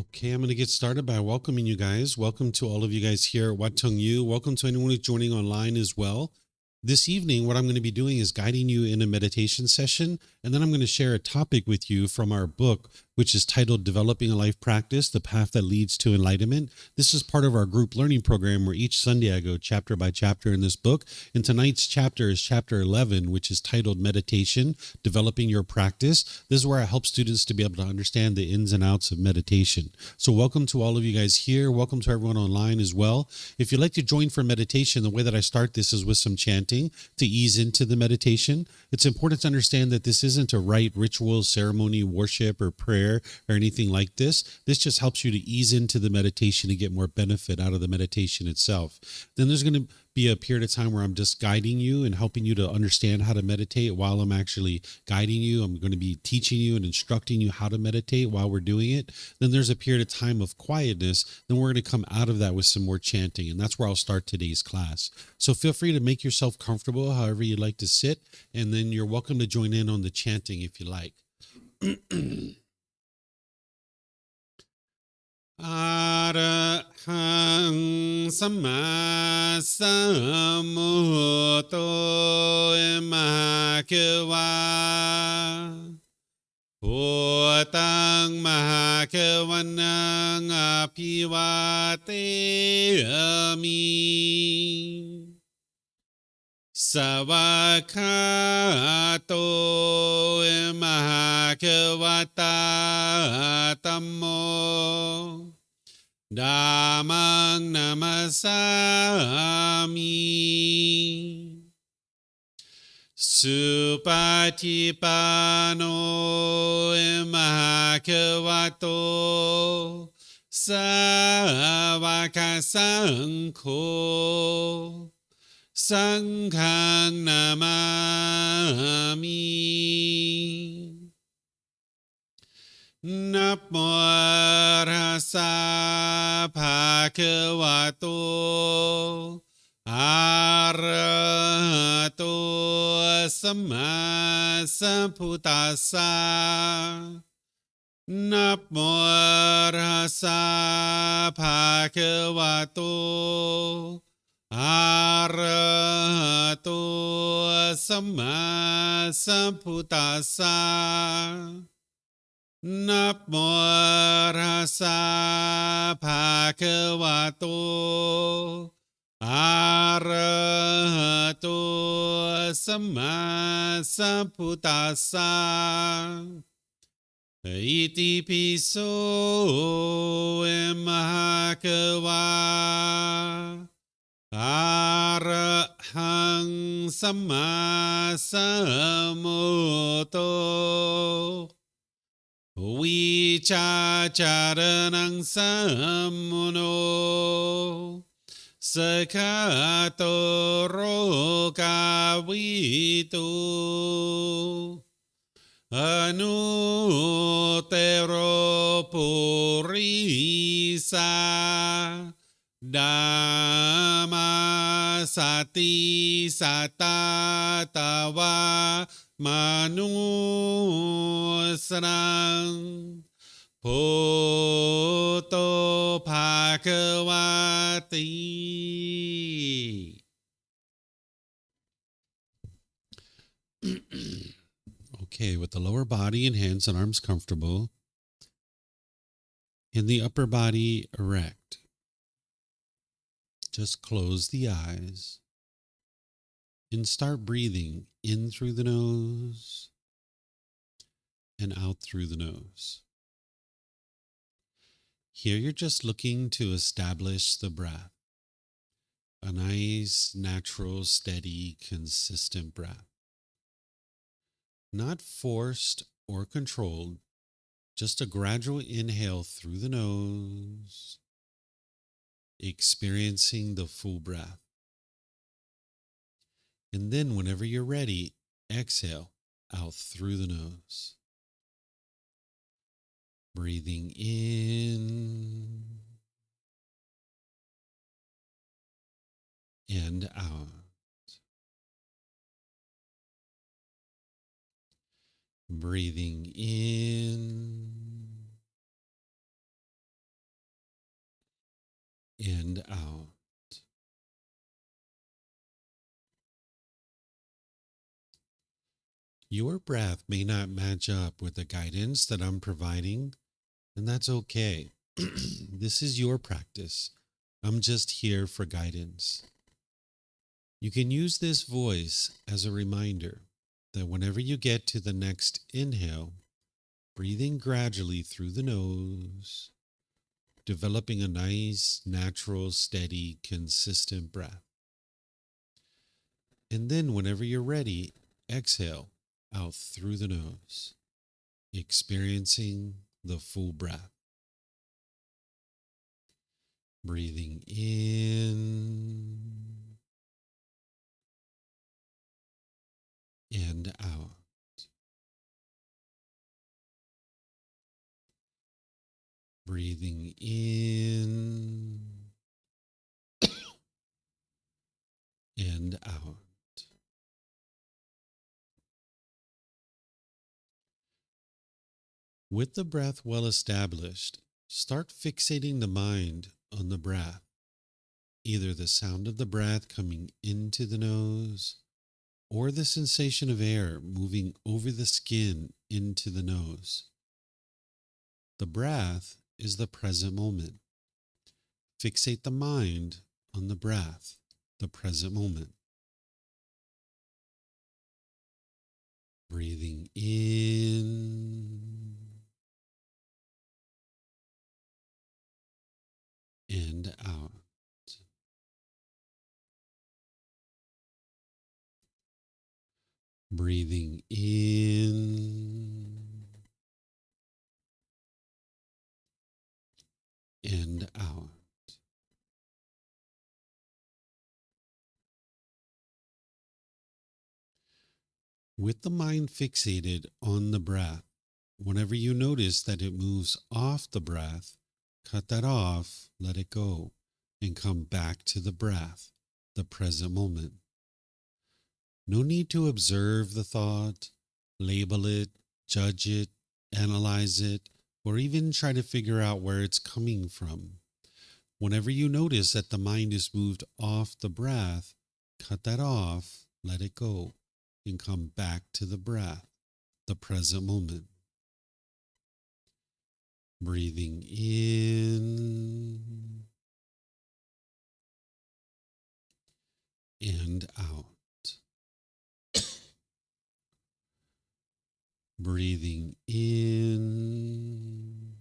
Okay, I'm going to get started by welcoming you guys. Welcome to all of you guys here at Wat Tung. Welcome to anyone who's joining online as well. This evening, what I'm going to be doing is guiding you in a meditation session, and then I'm going to share a topic with you from our book, which is titled Developing a Life Practice, The Path That Leads to Enlightenment. This is part of our group learning program where each Sunday I go chapter by chapter in this book. And tonight's chapter is chapter 11, which is titled Meditation, Developing Your Practice. This is where I help students to be able to understand the ins and outs of meditation. So welcome to all of you guys here. Welcome to everyone online as well. If you'd like to join for meditation, the way that I start this is with some chanting to ease into the meditation. It's important to understand that this isn't a rite, ritual, ceremony, worship, or prayer, or anything like this. This just helps you to ease into the meditation and get more benefit out of the meditation itself. Then there's going to be a period of time where I'm just guiding you and helping you to understand how to meditate while I'm actually guiding you. I'm going to be teaching you and instructing you how to meditate while we're doing it. Then there's a period of time of quietness. Then we're going to come out of that with some more chanting, and that's where I'll start today's class. So feel free to make yourself comfortable however you'd like to sit, and then you're welcome to join in on the chanting if you like. Arahang Samma Sambuddho Mahakeva Bhutang Mahakavanang Aphivateyami Savakato Mahakavata Tammo Dhammang Namasami Supatipano Mahakavato Savakasangho Sanghang Namami Namo Tassa Bhagavato Arahato Samma Sambuddhassa Namo Tassa Bhagavato Arahato Samma Sambuddhassa Namo Tassa Bhagavato Arahato Samma Sambuddhassa Iti piso Mahakava Arahang Samma Sambuddho Vichacharanang Sammuno Sakato Rokavitu Anutero Purisa Dhamma Sati Satatawa Manusrang Poto Bhagavati. Okay, with the lower body and hands and arms comfortable, and the upper body erect. Just close the eyes and start breathing in through the nose and out through the nose. Here you're just looking to establish the breath, a nice, natural, steady, consistent breath. Not forced or controlled, just a gradual inhale through the nose, experiencing the full breath. And then whenever you're ready, exhale out through the nose. Breathing in and out. Breathing in and out. Your breath may not match up with the guidance that I'm providing, and that's okay. This is your practice. I'm just here for guidance. You can use this voice as a reminder that whenever you get to the next inhale, breathing gradually through the nose, developing a nice, natural, steady, consistent breath. And then whenever you're ready, exhale out through the nose, experiencing the full breath. Breathing in and out. Breathing in and out. With the breath well established, start fixating the mind on the breath, either the sound of the breath coming into the nose or the sensation of air moving over the skin into the nose. The breath is the present moment. Fixate the mind on the breath, the present moment. Breathing in and out. Breathing in and out. With the mind fixated on the breath, whenever you notice that it moves off the breath, cut that off, let it go, and come back to the breath, the present moment. No need to observe the thought, label it, judge it, analyze it, or even try to figure out where it's coming from. Whenever you notice that the mind is moved off the breath, cut that off, let it go, and come back to the breath, the present moment. Breathing in and out. Breathing in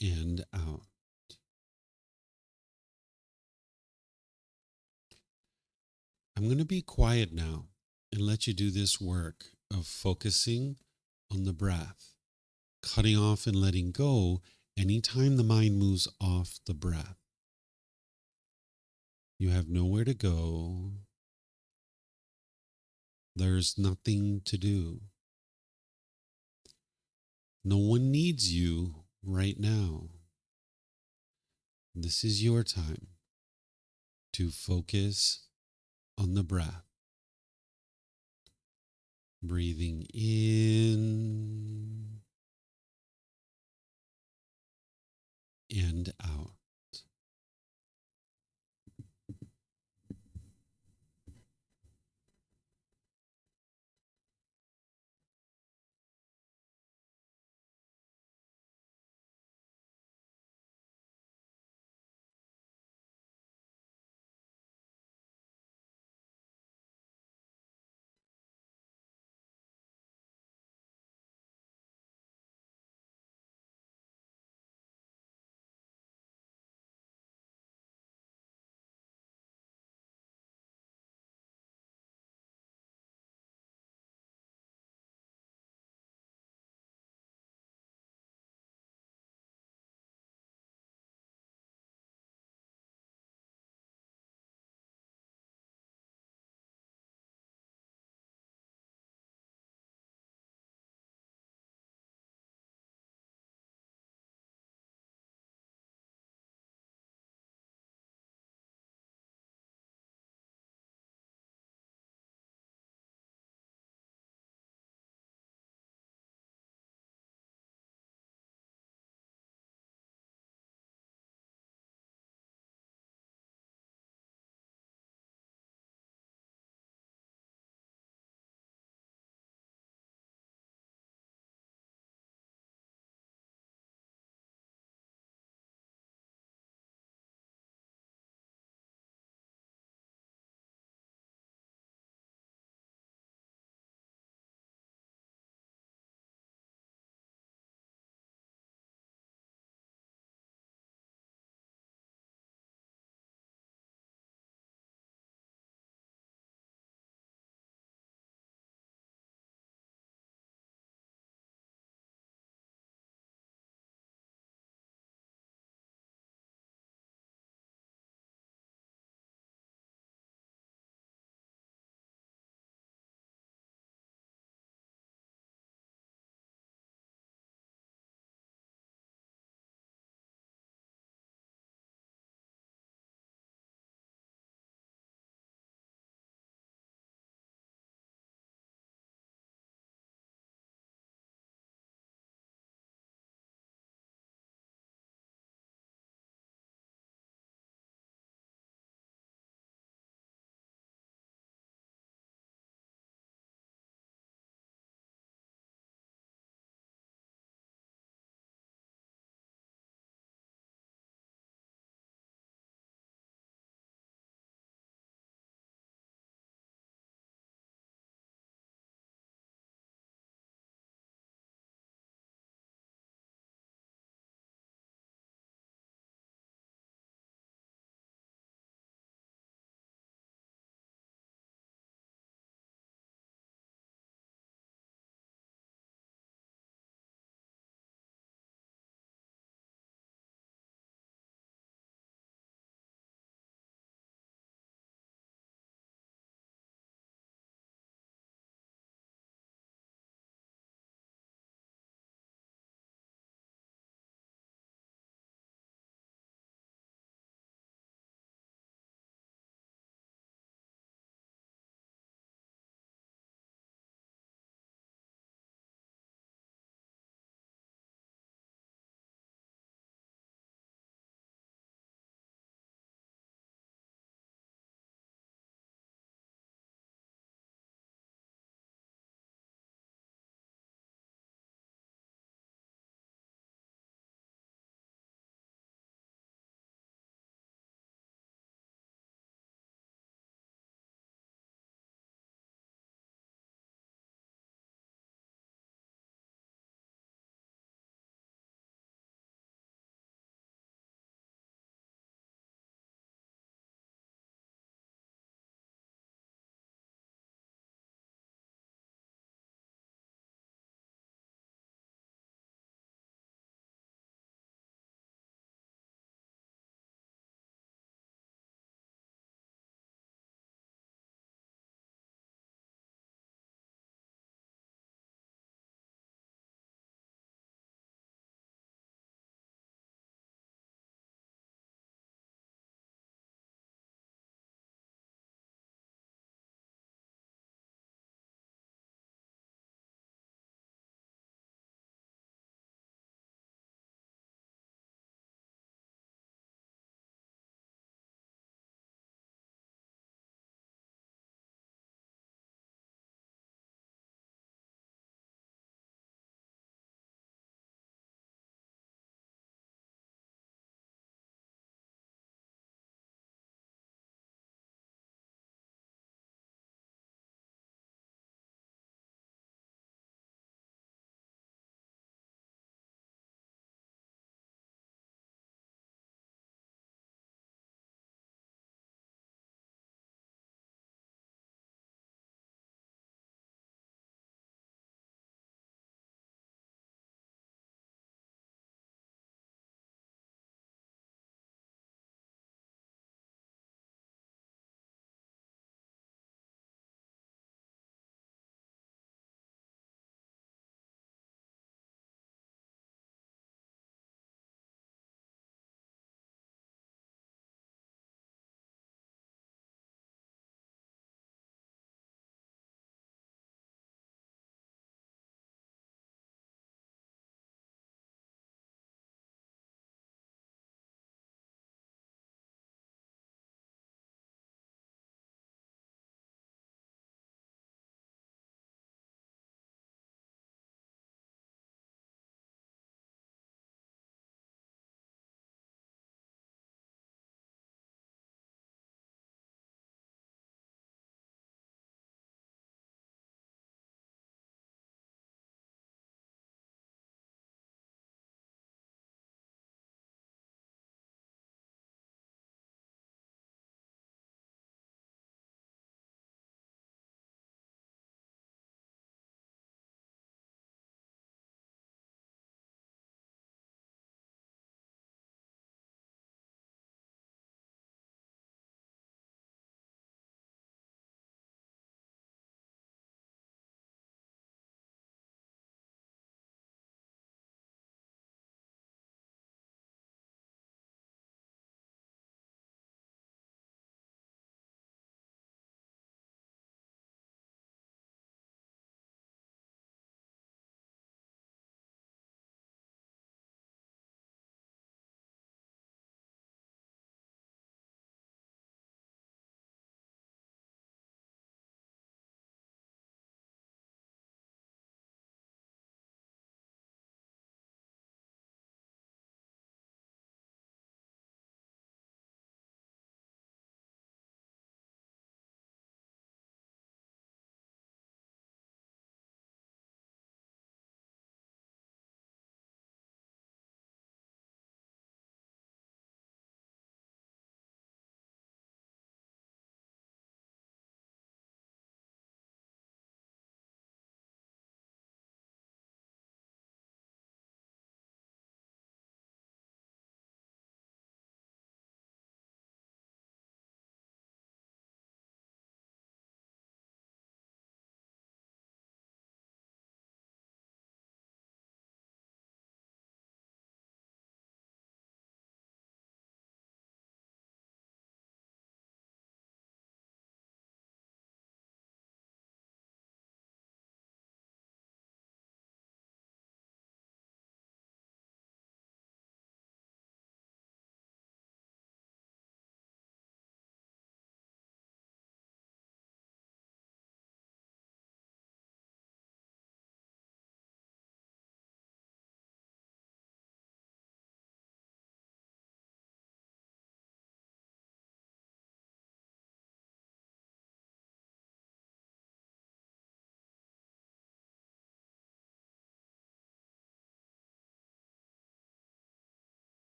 and out. I'm going to be quiet now and let you do this work of focusing on the breath, cutting off and letting go anytime the mind moves off the breath. You have nowhere to go. There's nothing to do. No one needs you right now. This is your time to focus on the breath. Breathing in and out.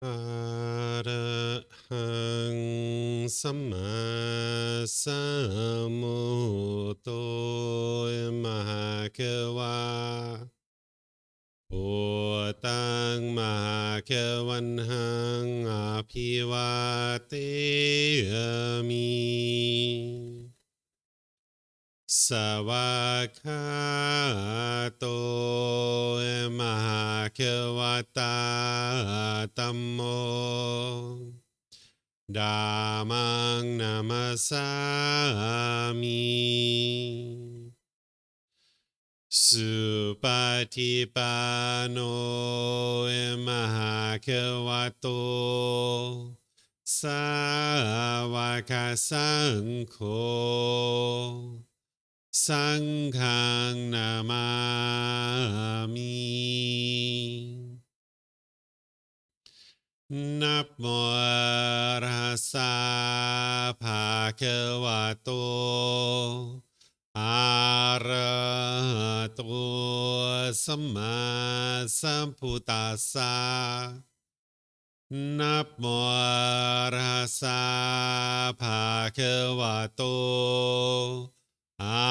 อะระหังสัมมาสัมพุทโธมหะคะวาพุทธังมหะคะวันหังอภิวาเทมิสวากขาโตมหะคะวตาธัมโมธัมมังนามัสสามิสุปฏิปันโนมหะคะวะโตสาวกสังโฆสังฆังนามามินะโมตัสสะภะคะวะโตอะระหะโตสัมมาสัมพุทธัสสะนะโมตัสสะภะคะวะโตอะ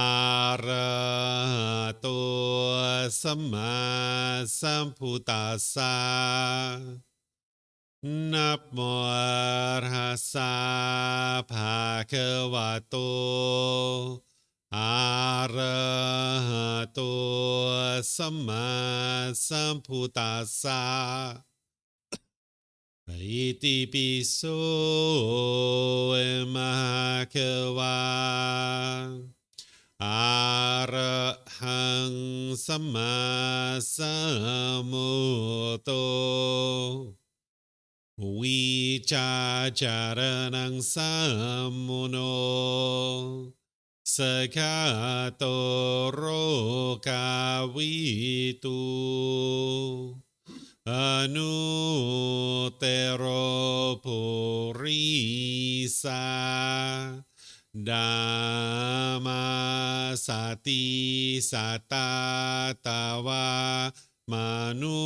ระหะโตสัมมาสัมพุทธัสสะนะโมตัสสะภะคะวะโตอะระหะโตสัมมาสัมพุทธัสสะอิติปิโสมหะคะวะอะระหังสัมมาสัมพุทโธวิจาจารณังสัมมุโนสกาโตโรกาวิตูอนุเตโรปุริสาดามาสติสัตตาตาวามนุ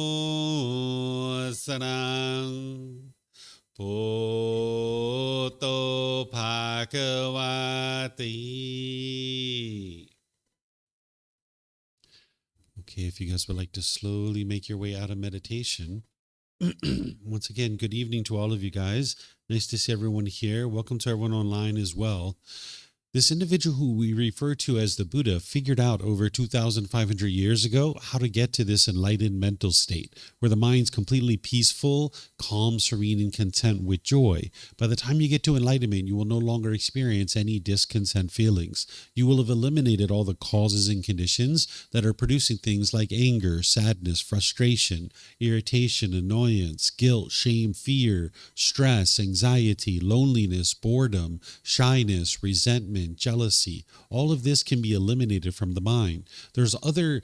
สนังพุทโธภะคะวะติ Okay, if you guys would like to slowly make your way out of meditation. Once again, good evening to all of you guys. Nice to see everyone here. Welcome to everyone online as well. This individual who we refer to as the Buddha figured out over 2,500 years ago how to get to this enlightened mental state where the mind's completely peaceful, calm, serene, and content with joy. By the time you get to enlightenment, you will no longer experience any discontent feelings. You will have eliminated all the causes and conditions that are producing things like anger, sadness, frustration, irritation, annoyance, guilt, shame, fear, stress, anxiety, loneliness, boredom, shyness, resentment, jealousy. All of this can be eliminated from the mind. There's other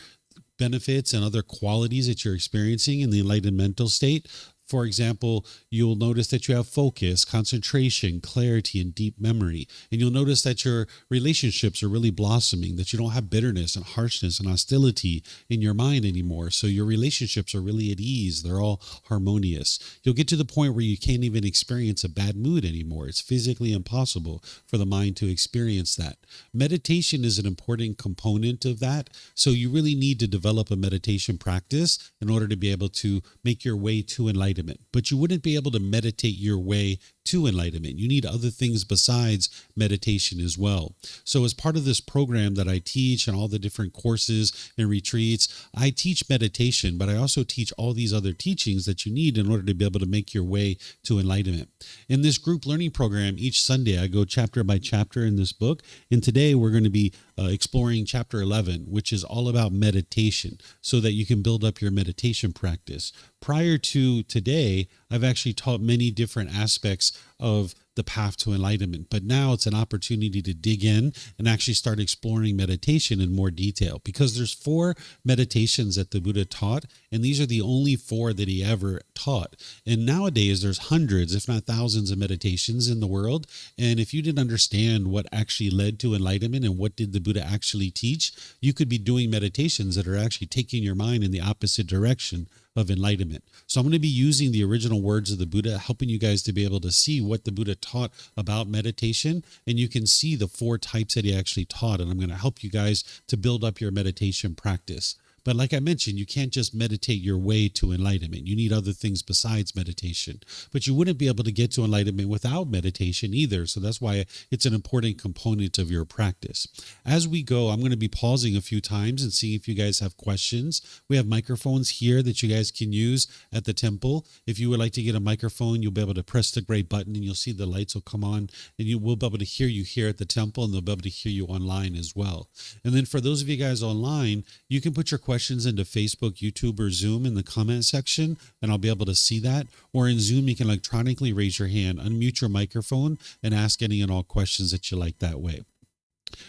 benefits and other qualities that you're experiencing in the enlightened mental state. For example, you'll notice that you have focus, concentration, clarity, and deep memory. And you'll notice that your relationships are really blossoming, that you don't have bitterness and harshness and hostility in your mind anymore. So your relationships are really at ease. They're all harmonious. You'll get to the point where you can't even experience a bad mood anymore. It's physically impossible for the mind to experience that. Meditation is an important component of that. So you really need to develop a meditation practice in order to be able to make your way to enlightenment. But you wouldn't be able to meditate your way to enlightenment. You need other things besides meditation as well. So as part of this program that I teach and all the different courses and retreats, I teach meditation, but I also teach all these other teachings that you need in order to be able to make your way to enlightenment. In this group learning program, each Sunday I go chapter by chapter in this book. And today we're going to be exploring chapter 11, which is all about meditation so that you can build up your meditation practice. Prior to today, I've actually taught many different aspects of the path to enlightenment, but now it's an opportunity to dig in and actually start exploring meditation in more detail, because there's 4 meditations that the Buddha taught, and these are the only 4 that he ever taught. And nowadays there's hundreds, if not thousands, of meditations in the world. And if you didn't understand what actually led to enlightenment and what did the Buddha actually teach, you could be doing meditations that are actually taking your mind in the opposite direction of enlightenment. So I'm going to be using the original words of the Buddha, helping you guys to be able to see what the Buddha taught about meditation. And you can see the 4 types that he actually taught. And I'm going to help you guys to build up your meditation practice. But like I mentioned, you can't just meditate your way to enlightenment. You need other things besides meditation. But you wouldn't be able to get to enlightenment without meditation either. So that's why it's an important component of your practice. As we go, I'm going to be pausing a few times and seeing if you guys have questions. We have microphones here that you guys can use at the temple. If you would like to get a microphone, you'll be able to press the gray button and you'll see the lights will come on, and you will be able to hear you here at the temple, and they'll be able to hear you online as well. And then for those of you guys online, you can put your questions into Facebook, YouTube, or Zoom in the comment section, and I'll be able to see that. Or in Zoom, you can electronically raise your hand, unmute your microphone, and ask any and all questions that you like that way.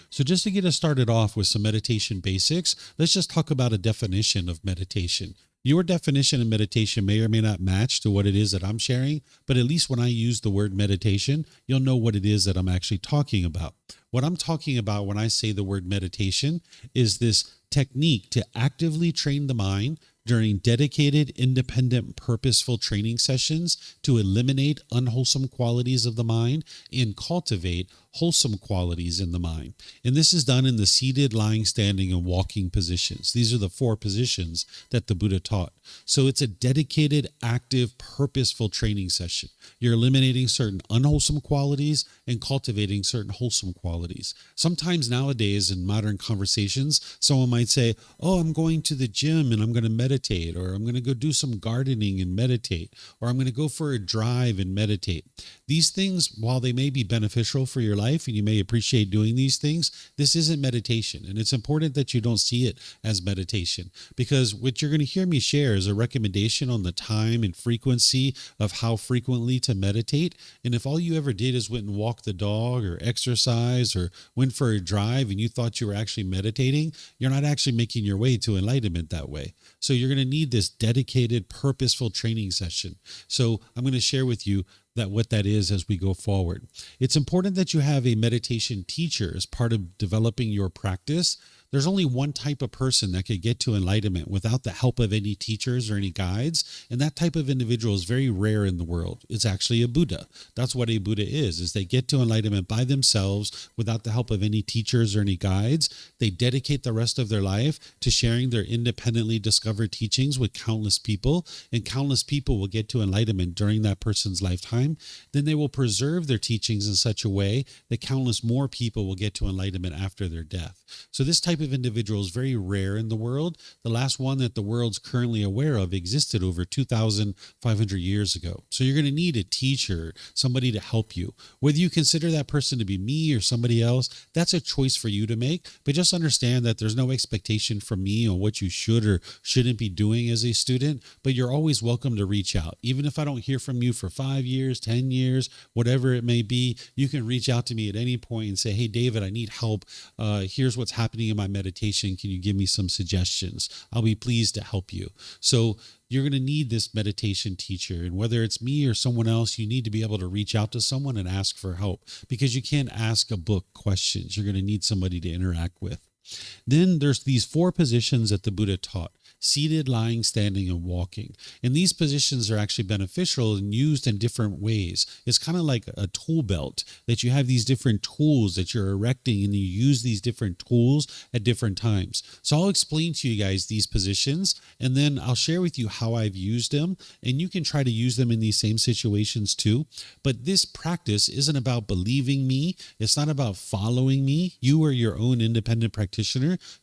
So just to get us started off with some meditation basics, let's just talk about a definition of meditation. Your definition of meditation may or may not match to what it is that I'm sharing, but at least when I use the word meditation, you'll know what it is that I'm actually talking about. What I'm talking about when I say the word meditation is this technique to actively train the mind during dedicated, independent, purposeful training sessions to eliminate unwholesome qualities of the mind and cultivate wholesome qualities in the mind. And this is done in the seated, lying, standing, and walking positions. These are the 4 positions that the Buddha taught. So it's a dedicated, active, purposeful training session. You're eliminating certain unwholesome qualities and cultivating certain wholesome qualities. Sometimes nowadays in modern conversations, someone might say, oh, I'm going to the gym and I'm going to meditate, or I'm going to go do some gardening and meditate, or I'm going to go for a drive and meditate. These things, while they may be beneficial for your life and you may appreciate doing these things, this isn't meditation. And it's important that you don't see it as meditation, because what you're going to hear me share is a recommendation on the time and frequency of how frequently to meditate. And if all you ever did is went and walked the dog or exercise or went for a drive and you thought you were actually meditating, you're not actually making your way to enlightenment that way. So you're going to need this dedicated, purposeful training session. So I'm going to share with you what that is as we go forward. It's important that you have a meditation teacher as part of developing your practice. There's only one type of person that could get to enlightenment without the help of any teachers or any guides, and that type of individual is very rare in the world. It's actually a Buddha. That's what a Buddha is they get to enlightenment by themselves without the help of any teachers or any guides. They dedicate the rest of their life to sharing their independently discovered teachings with countless people, and countless people will get to enlightenment during that person's lifetime. Then they will preserve their teachings in such a way that countless more people will get to enlightenment after their death. So this type of individual is very rare in the world. The last one that the world's currently aware of existed over 2,500 years ago. So you're going to need a teacher, somebody to help you. Whether you consider that person to be me or somebody else, that's a choice for you to make. But just understand that there's no expectation from me on what you should or shouldn't be doing as a student, but you're always welcome to reach out. Even if I don't hear from you for 5 years, 10 years, whatever it may be, you can reach out to me at any point and say, hey, David, I need help. Here's what's happening in my meditation. Can you give me some suggestions? I'll be pleased to help you. So you're going to need this meditation teacher. And whether it's me or someone else, you need to be able to reach out to someone and ask for help, because you can't ask a book questions. You're going to need somebody to interact with. Then there's these 4 positions that the Buddha taught: seated, lying, standing, and walking. And these positions are actually beneficial and used in different ways. It's kind of like a tool belt, that you have these different tools that you're erecting and you use these different tools at different times. So I'll explain to you guys these positions, and then I'll share with you how I've used them, and you can try to use them in these same situations too. But this practice isn't about believing me. It's not about following me. You are your own independent practitioner.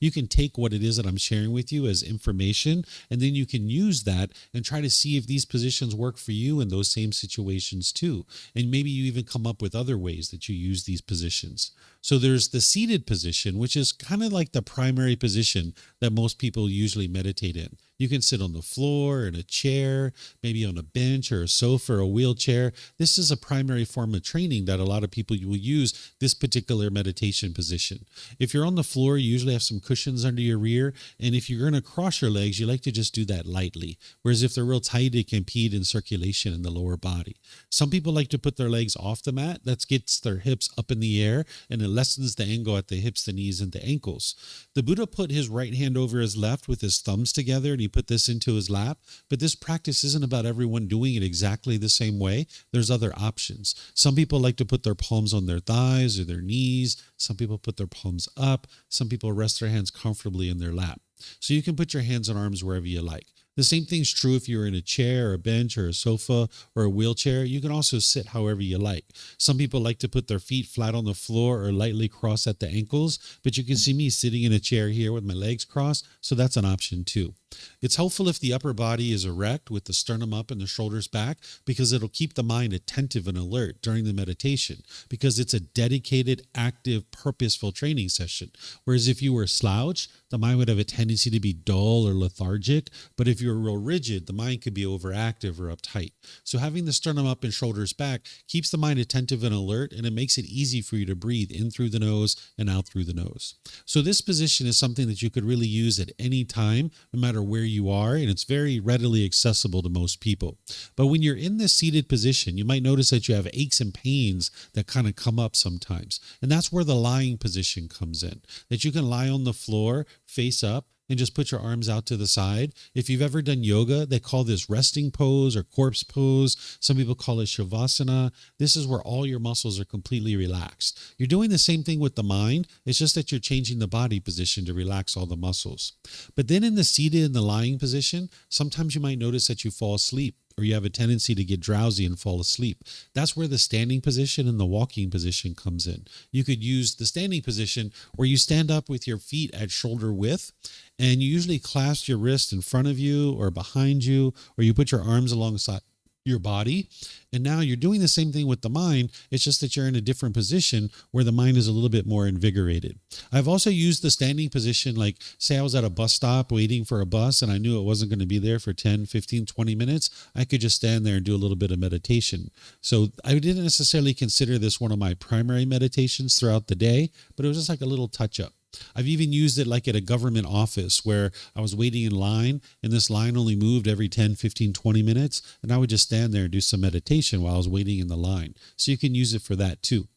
You can take what it is that I'm sharing with you as information, and then you can use that and try to see if these positions work for you in those same situations too. And maybe you even come up with other ways that you use these positions. So there's the seated position, which is kind of like the primary position that most people usually meditate in. You can sit on the floor, in a chair, maybe on a bench or a sofa or a wheelchair. This is a primary form of training that a lot of people will use this particular meditation position. If you're on the floor, you usually have some cushions under your rear. And if you're going to cross your legs, you like to just do that lightly. Whereas if they're real tight, it can impede in circulation in the lower body. Some people like to put their legs off the mat. That gets their hips up in the air and it lessens the angle at the hips, the knees, and the ankles. The Buddha put his right hand over his left with his thumbs together, and he put this into his lap. But this practice isn't about everyone doing it exactly the same way. There's other options. Some people like to put their palms on their thighs or their knees. Some people put their palms up. Some people rest their hands comfortably in their lap. So you can put your hands and arms wherever you like. The same thing's true if you're in a chair or a bench or a sofa or a wheelchair. You can also sit however you like. Some people like to put their feet flat on the floor or lightly cross at the ankles, but you can see me sitting in a chair here with my legs crossed, so that's an option too. It's helpful if the upper body is erect with the sternum up and the shoulders back, because it'll keep the mind attentive and alert during the meditation, because it's a dedicated, active, purposeful training session. Whereas if you were slouched, the mind would have a tendency to be dull or lethargic. But if you're real rigid, the mind could be overactive or uptight. So having the sternum up and shoulders back keeps the mind attentive and alert, and it makes it easy for you to breathe in through the nose and out through the nose. So this position is something that you could really use at any time, no matter where you are, and it's very readily accessible to most people. But when you're in this seated position, you might notice that you have aches and pains that kind of come up sometimes. And that's where the lying position comes in, that you can lie on the floor face up and just put your arms out to the side. If you've ever done yoga, they call this resting pose or corpse pose. Some people call it shavasana. This is where all your muscles are completely relaxed. You're doing the same thing with the mind. It's just that you're changing the body position to relax all the muscles. But then in the seated and the lying position, sometimes you might notice that you fall asleep, or you have a tendency to get drowsy and fall asleep. That's where the standing position and the walking position comes in. You could use the standing position where you stand up with your feet at shoulder width, and you usually clasp your wrist in front of you or behind you, or you put your arms alongside your body. And now you're doing the same thing with the mind. It's just that you're in a different position where the mind is a little bit more invigorated. I've also used the standing position, like say I was at a bus stop waiting for a bus and I knew it wasn't going to be there for 10, 15, 20 minutes. I could just stand there and do a little bit of meditation. So I didn't necessarily consider this one of my primary meditations throughout the day, but it was just like a little touch up. I've even used it like at a government office where I was waiting in line and this line only moved every 10, 15, 20 minutes. And I would just stand there and do some meditation while I was waiting in the line. So you can use it for that too.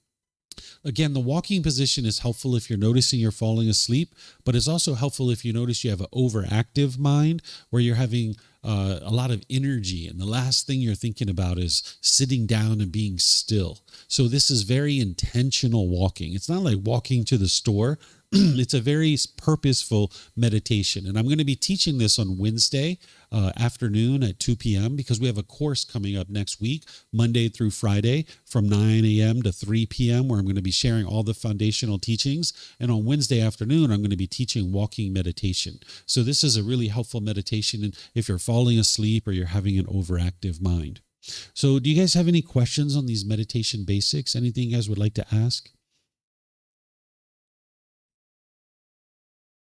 Again, the walking position is helpful if you're noticing you're falling asleep, but it's also helpful if you notice you have an overactive mind where you're having a lot of energy, and the last thing you're thinking about is sitting down and being still. So this is very intentional walking. It's not like walking to the store. It's a very purposeful meditation. And I'm going to be teaching this on Wednesday afternoon at 2 p.m. because we have a course coming up next week, Monday through Friday from 9 a.m. to 3 p.m. where I'm going to be sharing all the foundational teachings. And on Wednesday afternoon, I'm going to be teaching walking meditation. So this is a really helpful meditation if you're falling asleep or you're having an overactive mind. So do you guys have any questions on these meditation basics? Anything you guys would like to ask?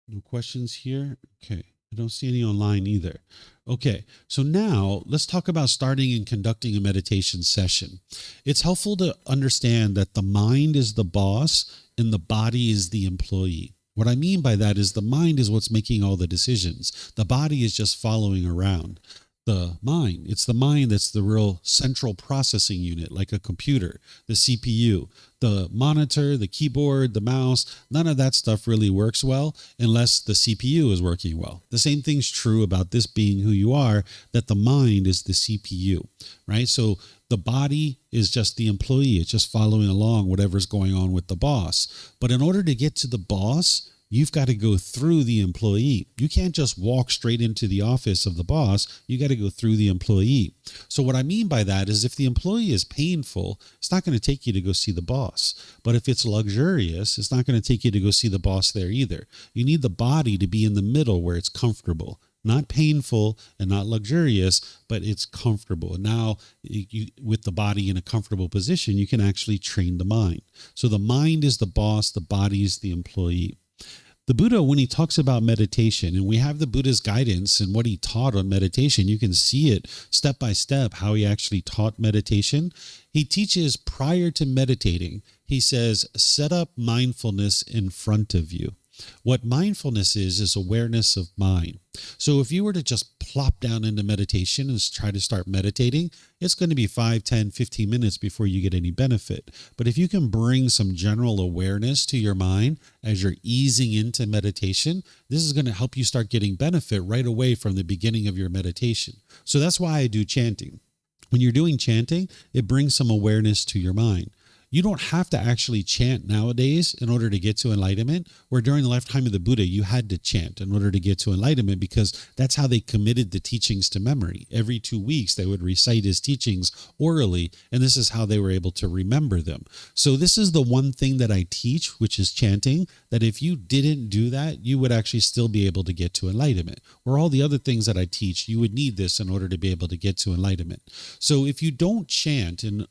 No questions here? Okay. I don't see any online either. Okay. So now let's talk about starting and conducting a meditation session. It's helpful to understand that the mind is the boss and the body is the employee. What I mean by that is the mind is what's making all the decisions. The body is just following around. The mind, it's the mind that's the real central processing unit, like a computer, the CPU, the monitor, the keyboard, the mouse. None of that stuff really works well unless the CPU is working well. The same thing's true about this being who you are, that the mind is the CPU, right? So the body is just the employee. It's just following along whatever's going on with the boss. But in order to get to the boss, you've got to go through the employee. You can't just walk straight into the office of the boss. You got to go through the employee. So what I mean by that is if the employee is painful, it's not going to take you to go see the boss. But if it's luxurious, it's not going to take you to go see the boss there either. You need the body to be in the middle where it's comfortable. Not painful and not luxurious, but it's comfortable. And now with the body in a comfortable position, you can actually train the mind. So the mind is the boss, the body is the employee. The Buddha, when he talks about meditation, and we have the Buddha's guidance and what he taught on meditation, you can see it step by step, how he actually taught meditation. He teaches prior to meditating, he says, set up mindfulness in front of you. What mindfulness is awareness of mind. So if you were to just plop down into meditation and try to start meditating, it's going to be 5, 10, 15 minutes before you get any benefit. But if you can bring some general awareness to your mind as you're easing into meditation, this is going to help you start getting benefit right away from the beginning of your meditation. So that's why I do chanting. When you're doing chanting, it brings some awareness to your mind. You don't have to actually chant nowadays in order to get to enlightenment, where during the lifetime of the Buddha, you had to chant in order to get to enlightenment because that's how they committed the teachings to memory. Every 2 weeks, they would recite his teachings orally, and this is how they were able to remember them. So this is the one thing that I teach, which is chanting, that if you didn't do that, you would actually still be able to get to enlightenment. Where all the other things that I teach, you would need this in order to be able to get to enlightenment. So if you don't chant and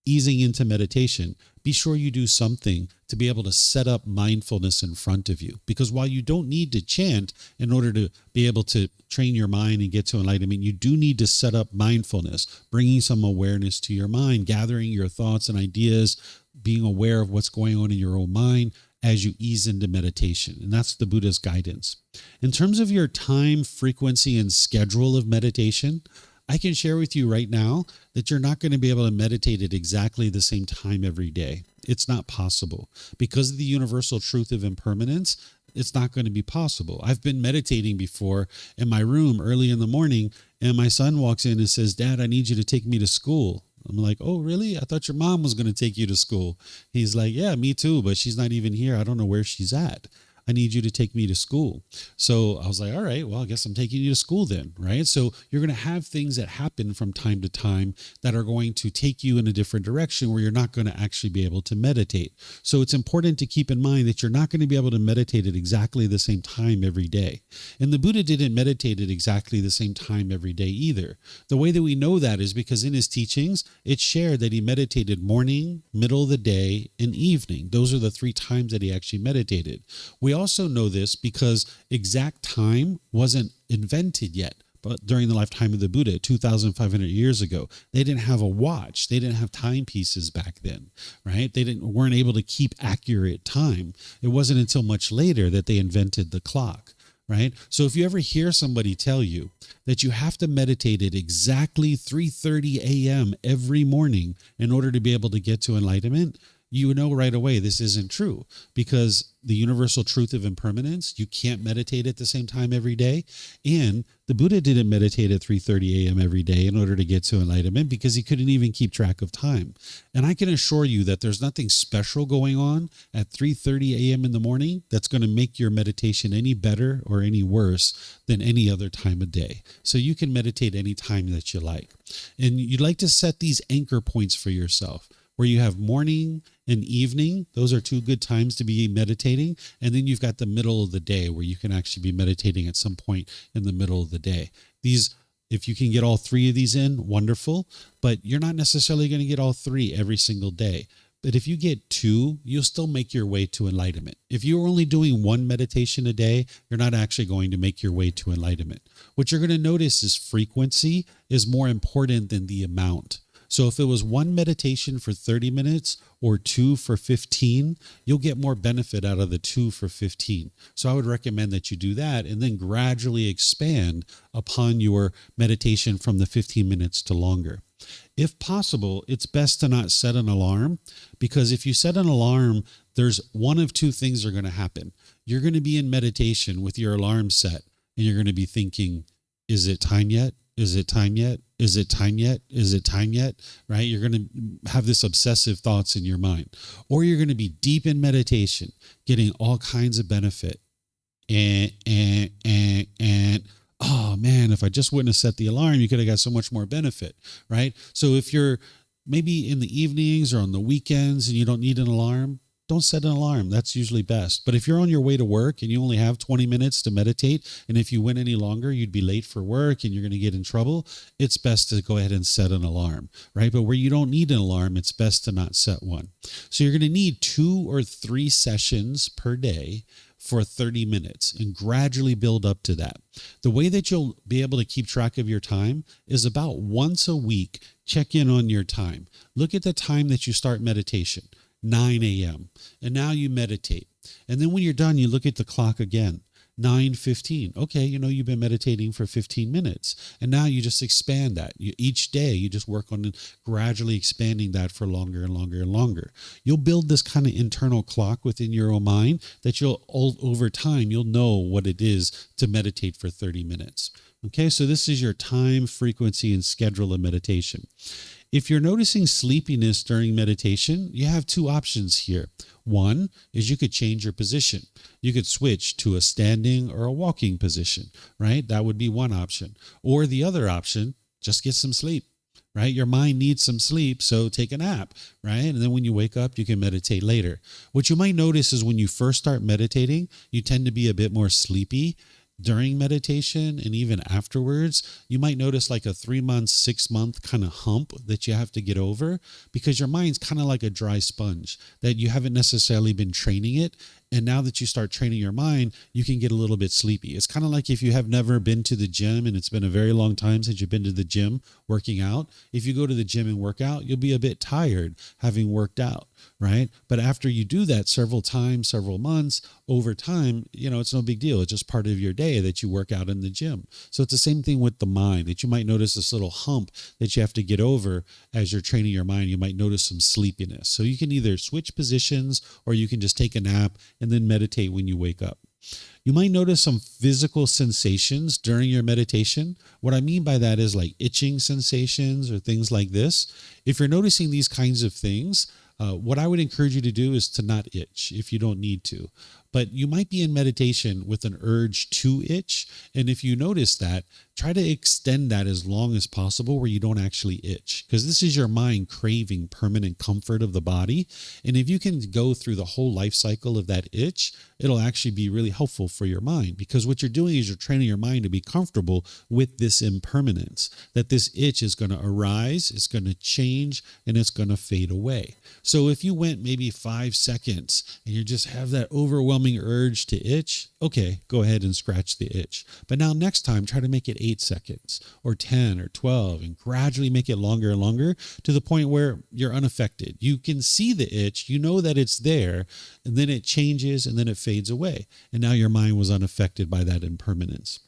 easing into meditation, be sure you do something to be able to set up mindfulness in front of you. Because while you don't need to chant in order to be able to train your mind and get to enlightenment, you do need to set up mindfulness, bringing some awareness to your mind, gathering your thoughts and ideas, being aware of what's going on in your own mind as you ease into meditation. And that's the Buddha's guidance. In terms of your time, frequency, and schedule of meditation, I can share with you right now that you're not going to be able to meditate at exactly the same time every day. It's not possible. Because of the universal truth of impermanence, it's not going to be possible. I've been meditating before in my room early in the morning, and my son walks in and says, "Dad, I need you to take me to school." I'm like, "Oh, really? I thought your mom was going to take you to school." He's like, "Yeah, me too, but she's not even here. I don't know where she's at. I need you to take me to school." So I was like, all right, well, I guess I'm taking you to school then, right? So you're going to have things that happen from time to time that are going to take you in a different direction where you're not going to actually be able to meditate. So it's important to keep in mind that you're not going to be able to meditate at exactly the same time every day. And the Buddha didn't meditate at exactly the same time every day either. The way that we know that is because in his teachings, it's shared that he meditated morning, middle of the day, and evening. Those are the 3 times that he actually meditated. We also know this because exact time wasn't invented yet, but during the lifetime of the Buddha, 2,500 years ago, they didn't have a watch. They didn't have timepieces back then, right? They weren't able to keep accurate time. It wasn't until much later that they invented the clock, right? So if you ever hear somebody tell you that you have to meditate at exactly 3:30 a.m. every morning in order to be able to get to enlightenment, you know right away this isn't true, because the universal truth of impermanence, you can't meditate at the same time every day. And the Buddha didn't meditate at 3:30 a.m. every day in order to get to enlightenment because he couldn't even keep track of time. And I can assure you that there's nothing special going on at 3:30 a.m. in the morning that's going to make your meditation any better or any worse than any other time of day. So you can meditate any time that you like. And you'd like to set these anchor points for yourself, where you have morning and evening. Those are 2 good times to be meditating. And then you've got the middle of the day where you can actually be meditating at some point in the middle of the day. These, if you can get all 3 of these in, wonderful, but you're not necessarily going to get all 3 every single day. But if you get 2, you'll still make your way to enlightenment. If you're only doing 1 meditation a day, you're not actually going to make your way to enlightenment. What you're going to notice is frequency is more important than the amount. So if it was 1 meditation for 30 minutes or 2 for 15, you'll get more benefit out of the 2 for 15. So I would recommend that you do that and then gradually expand upon your meditation from the 15 minutes to longer. If possible, it's best to not set an alarm, because if you set an alarm, there's one of 2 things are going to happen. You're going to be in meditation with your alarm set and you're going to be thinking, is it time yet? Is it time yet? Is it time yet? Is it time yet? Right? You're going to have this obsessive thoughts in your mind. Or you're going to be deep in meditation, getting all kinds of benefit. And oh man, if I just wouldn't have set the alarm, you could have got so much more benefit, right? So if you're maybe in the evenings or on the weekends and you don't need an alarm, don't set an alarm. That's usually best. But if you're on your way to work and you only have 20 minutes to meditate, and if you went any longer, you'd be late for work and you're going to get in trouble, it's best to go ahead and set an alarm, right? But where you don't need an alarm, it's best to not set one. So you're going to need 2 or 3 sessions per day for 30 minutes and gradually build up to that. The way that you'll be able to keep track of your time is about once a week, check in on your time. Look at the time that you start meditation. 9 a.m. And now you meditate. And then when you're done, you look at the clock again. 9:15. Okay, you've been meditating for 15 minutes. And now you just expand that. Each day, you just work on gradually expanding that for longer and longer and longer. You'll build this kind of internal clock within your own mind that over time, you'll know what it is to meditate for 30 minutes. Okay, so this is your time, frequency, and schedule of meditation. If you're noticing sleepiness during meditation, you have two options here. One is you could change your position. You could switch to a standing or a walking position, right? That would be one option. Or the other option, just get some sleep, right? Your mind needs some sleep, so take a nap, right? And then when you wake up, you can meditate later. What you might notice is when you first start meditating, you tend to be a bit more sleepy. During meditation and even afterwards, you might notice like a 3-month, 6-month kind of hump that you have to get over because your mind's kind of like a dry sponge that you haven't necessarily been training it. And now that you start training your mind, you can get a little bit sleepy. It's kind of like if you have never been to the gym and it's been a very long time since you've been to the gym working out. If you go to the gym and work out, you'll be a bit tired having worked out, right? But after you do that several times, several months, over time, it's no big deal. It's just part of your day that you work out in the gym. So it's the same thing with the mind, that you might notice this little hump that you have to get over as you're training your mind. You might notice some sleepiness. So you can either switch positions or you can just take a nap and then meditate when you wake up. You might notice some physical sensations during your meditation. What I mean by that is like itching sensations or things like this. If you're noticing these kinds of things, what I would encourage you to do is to not itch if you don't need to. But you might be in meditation with an urge to itch. And if you notice that, try to extend that as long as possible where you don't actually itch, because this is your mind craving permanent comfort of the body. And if you can go through the whole life cycle of that itch, it'll actually be really helpful for your mind, because what you're doing is you're training your mind to be comfortable with this impermanence, that this itch is going to arise, it's going to change, and it's going to fade away. So if you went maybe 5 seconds and you just have that overwhelming urge to itch, okay, go ahead and scratch the itch. But now next time, try to make it 8 seconds or 10 or 12 and gradually make it longer and longer to the point where you're unaffected. You can see the itch, you know that it's there, and then it changes and then it fades away. And now your mind was unaffected by that impermanence.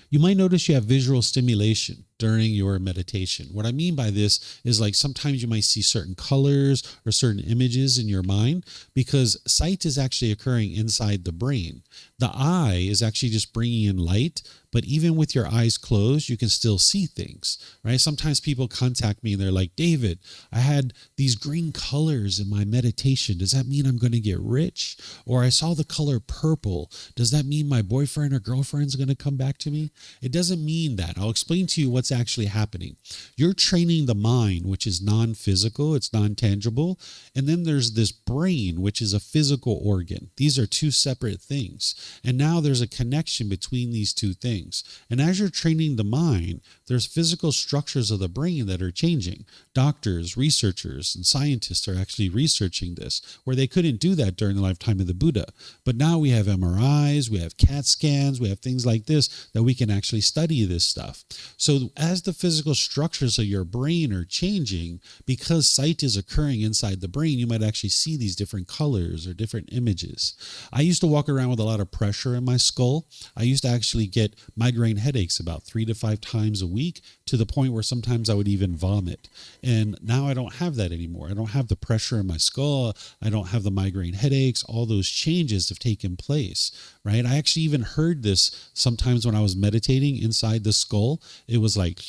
You might notice you have visual stimulation during your meditation. What I mean by this is like sometimes you might see certain colors or certain images in your mind because sight is actually occurring inside the brain. The eye is actually just bringing in light, but even with your eyes closed, you can still see things, right? Sometimes people contact me and they're like, David, I had these green colors in my meditation. Does that mean I'm going to get rich? Or I saw the color purple. Does that mean my boyfriend or girlfriend's going to come back to me? It doesn't mean that. I'll explain to you what's actually happening. You're training the mind, which is non-physical, it's non-tangible. And then there's this brain, which is a physical organ. These are two separate things. And now there's a connection between these two things. And as you're training the mind, there's physical structures of the brain that are changing. Doctors, researchers, and scientists are actually researching this, where they couldn't do that during the lifetime of the Buddha. But now we have MRIs, we have CAT scans, we have things like this that we can actually study this stuff. So as the physical structures of your brain are changing, because sight is occurring inside the brain, you might actually see these different colors or different images. I used to walk around with a lot of pressure in my skull. I used to actually get migraine headaches about 3 to 5 times a week, to the point where sometimes I would even vomit. And now I don't have that anymore. I don't have the pressure in my skull. I don't have the migraine headaches. All those changes have taken place, right? I actually even heard this sometimes when I was meditating inside the skull. It was like,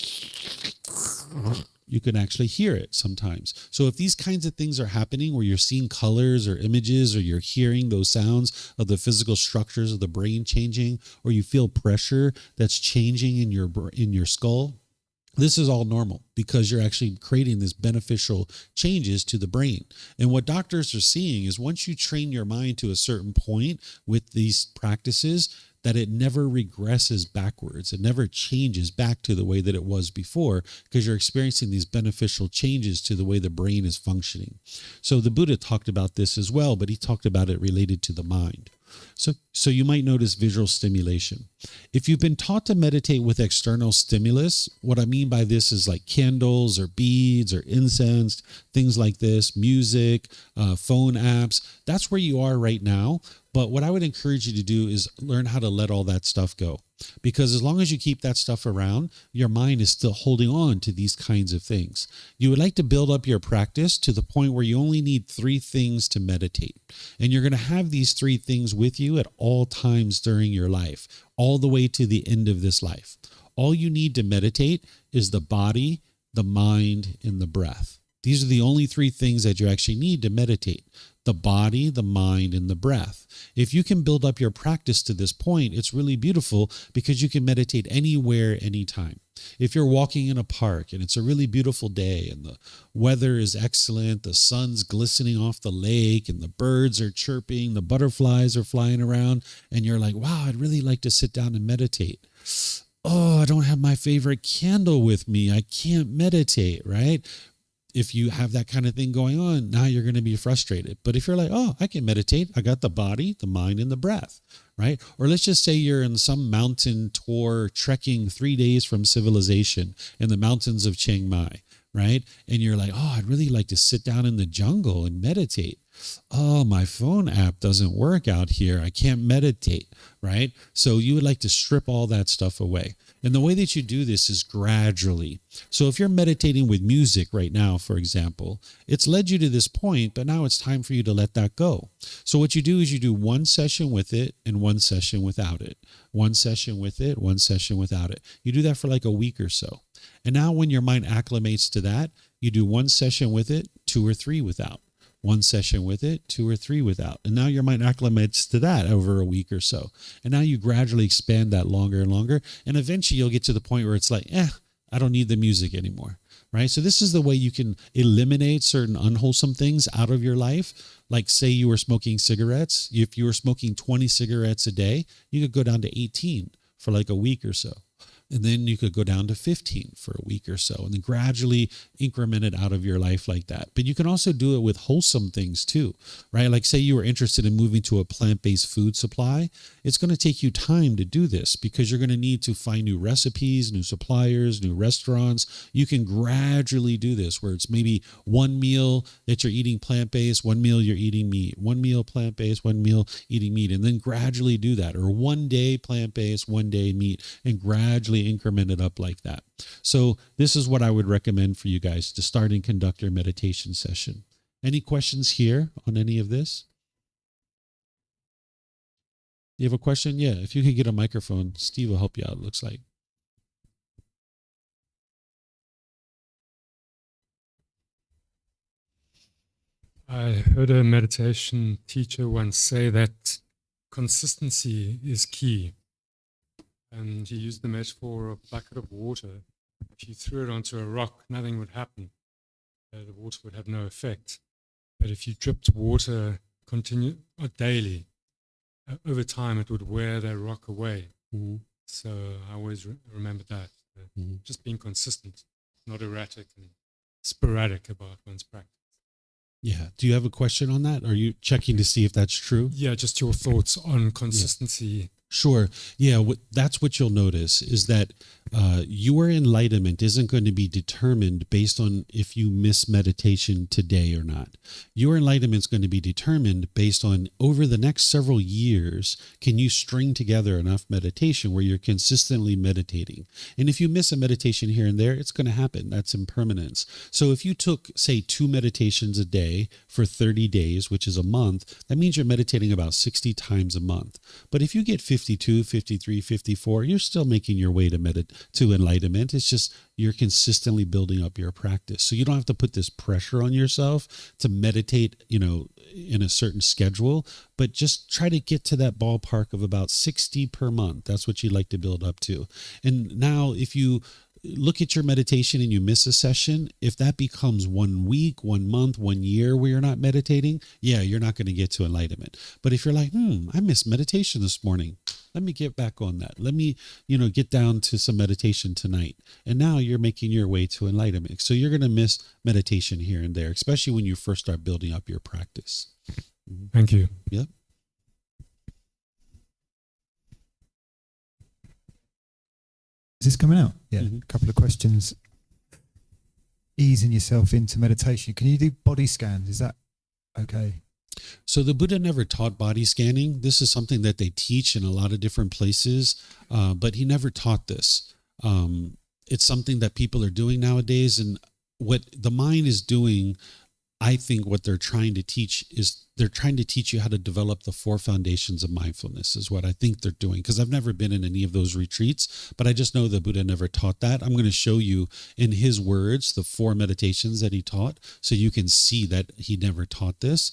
you can actually hear it sometimes. So if these kinds of things are happening where you're seeing colors or images, or you're hearing those sounds of the physical structures of the brain changing, or you feel pressure that's changing in your skull, this is all normal, because you're actually creating this beneficial changes to the brain. And what doctors are seeing is once you train your mind to a certain point with these practices, that it never regresses backwards. It never changes back to the way that it was before, because you're experiencing these beneficial changes to the way the brain is functioning. So the Buddha talked about this as well, but he talked about it related to the mind. So you might notice visual stimulation. If you've been taught to meditate with external stimulus, what I mean by this is like candles or beads or incense, things like this, music, phone apps. That's where you are right now. But what I would encourage you to do is learn how to let all that stuff go. Because as long as you keep that stuff around, your mind is still holding on to these kinds of things. You would like to build up your practice to the point where you only need 3 things to meditate. And you're going to have these 3 things with you at all times during your life, all the way to the end of this life. All you need to meditate is the body, the mind, and the breath. These are the only 3 things that you actually need to meditate: the body, the mind, and the breath. If you can build up your practice to this point, it's really beautiful because you can meditate anywhere, anytime. If you're walking in a park and it's a really beautiful day and the weather is excellent, the sun's glistening off the lake and the birds are chirping, the butterflies are flying around, and you're like, wow, I'd really like to sit down and meditate. Oh, I don't have my favorite candle with me. I can't meditate, right? If you have that kind of thing going on, now you're going to be frustrated. But if you're like, oh, I can meditate, I got the body, the mind, and the breath, right? Or let's just say you're in some mountain tour, trekking 3 days from civilization in the mountains of Chiang Mai, right? And you're like, oh, I'd really like to sit down in the jungle and meditate. Oh, my phone app doesn't work out here. I can't meditate, right? So you would like to strip all that stuff away. And the way that you do this is gradually. So if you're meditating with music right now, for example, it's led you to this point, but now it's time for you to let that go. So what you do is you do 1 session with it and 1 session without it. 1 session with it, 1 session without it. You do that for like a week or so. And now when your mind acclimates to that, you do 1 session with it, 2 or 3 without. 1 session with it, 2 or 3 without. And now your mind acclimates to that over a week or so. And now you gradually expand that longer and longer. And eventually you'll get to the point where it's like, I don't need the music anymore, right? So this is the way you can eliminate certain unwholesome things out of your life. Like say you were smoking cigarettes. If you were smoking 20 cigarettes a day, you could go down to 18 for like a week or so. And then you could go down to 15 for a week or so, and then gradually increment it out of your life like that. But you can also do it with wholesome things too, right? Like say you were interested in moving to a plant-based food supply. It's going to take you time to do this because you're going to need to find new recipes, new suppliers, new restaurants. You can gradually do this where it's maybe 1 meal that you're eating plant-based, 1 meal you're eating meat, 1 meal plant-based, 1 meal eating meat, and then gradually do that. Or 1 day plant-based, 1 day meat, and gradually increment it up like that. So this is what I would recommend for you guys to start and conduct your meditation session. Any questions here on any of this? You have a question? Yeah, if you could get a microphone, Steve will help you out, it looks like. I heard a meditation teacher once say that consistency is key. And he used the metaphor of a bucket of water. If you threw it onto a rock, nothing would happen. The water would have no effect. But if you dripped water daily, over time it would wear that rock away. Mm-hmm. So I always remember that. Just being consistent, not erratic and sporadic about one's practice. Yeah. Do you have a question on that? Are you checking to see if that's true? Yeah, just your thoughts on consistency. Yeah. Sure. Yeah, that's what you'll notice is that your enlightenment isn't going to be determined based on if you miss meditation today or not. Your enlightenment is going to be determined based on over the next several years, can you string together enough meditation where you're consistently meditating? And if you miss a meditation here and there, it's going to happen. That's impermanence. So if you took, say, 2 meditations a day for 30 days, which is a month, that means you're meditating about 60 times a month. But if you get 52, 53, 54, you're still making your way to enlightenment. It's just you're consistently building up your practice. So you don't have to put this pressure on yourself to meditate, in a certain schedule, but just try to get to that ballpark of about 60 per month. That's what you'd like to build up to. And now if you look at your meditation and you miss a session, if that becomes 1 week, 1 month, 1 year where you're not meditating, you're not going to get to enlightenment. But if you're like, I missed meditation this morning, let me get back on that. Let me, get down to some meditation tonight. And now you're making your way to enlightenment. So you're going to miss meditation here and there, especially when you first start building up your practice. Thank you. Yep. this coming out? Yeah. Mhm. A couple of questions. Easing yourself into meditation. Can you do body scans? Is that okay? So the Buddha never taught body scanning. This is something that they teach in a lot of different places, but he never taught this. It's something that people are doing nowadays, and what the mind is doing, I think what they're trying to teach is they're trying to teach you how to develop the 4 foundations of mindfulness is what I think they're doing. Because I've never been in any of those retreats, but I just know the Buddha never taught that. I'm going to show you in his words the 4 meditations that he taught so you can see that he never taught this.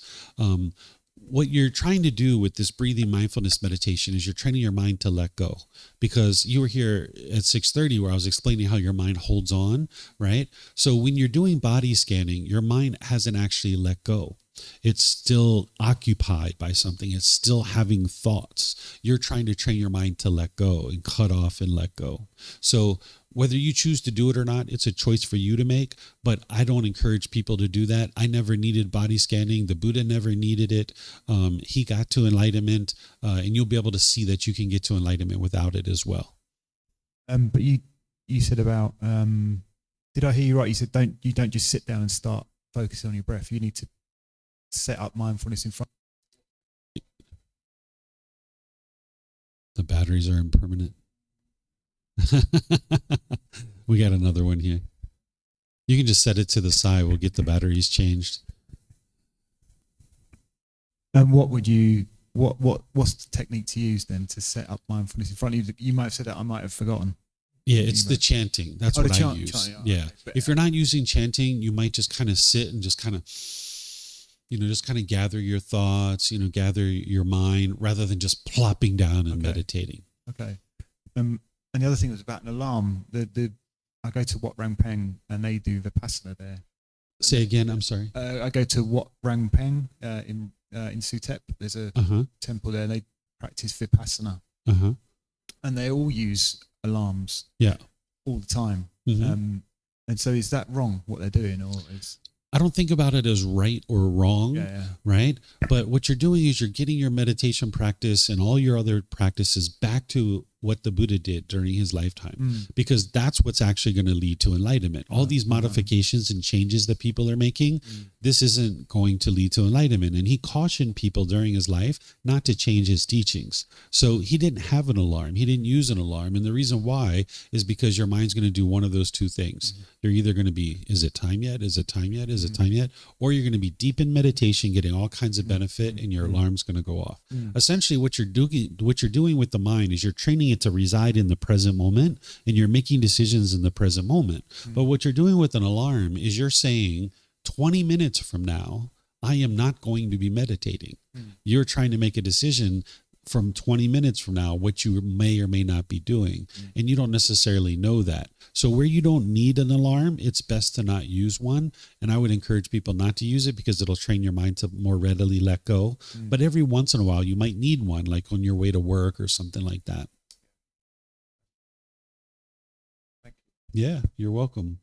What you're trying to do with this breathing mindfulness meditation is you're training your mind to let go, because you were here at 6:30 where I was explaining how your mind holds on, right? So when you're doing body scanning, your mind hasn't actually let go. It's still occupied by something. It's still having thoughts. You're trying to train your mind to let go and cut off and let go. So whether you choose to do it or not, it's a choice for you to make, but I don't encourage people to do that. I never needed body scanning. The Buddha never needed it. He got to enlightenment, and you'll be able to see that you can get to enlightenment without it as well. But you said about, did I hear you right? You said you don't just sit down and start focusing on your breath. You need to set up mindfulness in front. The batteries are impermanent. We got another one here. You can just set it to the side. We'll get the batteries changed. And what's the technique to use then to set up mindfulness in front of you? You might have said that, I might have forgotten. Yeah, it's the chanting. That's what I use. Chanting, yeah. Okay. If you're not using chanting, you might just kind of sit and just kind of, just kind of gather your thoughts, gather your mind rather than just plopping down and meditating. Okay. And the other thing was about an alarm. I go to Wat Peng and they do Vipassana there. Say again, I'm sorry. I go to Wat Peng in Suthep. There's a temple there. They practice Vipassana. And they all use alarms. Yeah. All the time. Mm-hmm. And so is that wrong, what they're doing? Or is... I don't think about it as right or wrong, right? But what you're doing is you're getting your meditation practice and all your other practices back to what the Buddha did during his lifetime, because that's what's actually going to lead to enlightenment. All these modifications and changes that people are making, this isn't going to lead to enlightenment. And he cautioned people during his life not to change his teachings. So he didn't have an alarm. He didn't use an alarm. And the reason why is because your mind's going to do one of those 2 things. You're either going to be, is it time yet? Is it time yet? Is it time yet? Or you're going to be deep in meditation, getting all kinds of benefit, and your alarm's going to go off. Essentially, what you're doing with the mind is you're training it to reside in the present moment, and you're making decisions in the present moment. But what you're doing with an alarm is you're saying 20 minutes from now, I am not going to be meditating. You're trying to make a decision from 20 minutes from now, what you may or may not be doing. And you don't necessarily know that. So where you don't need an alarm, it's best to not use one. And I would encourage people not to use it because it'll train your mind to more readily let go. But every once in a while, you might need one, like on your way to work or something like that. Thank you. Yeah, you're welcome.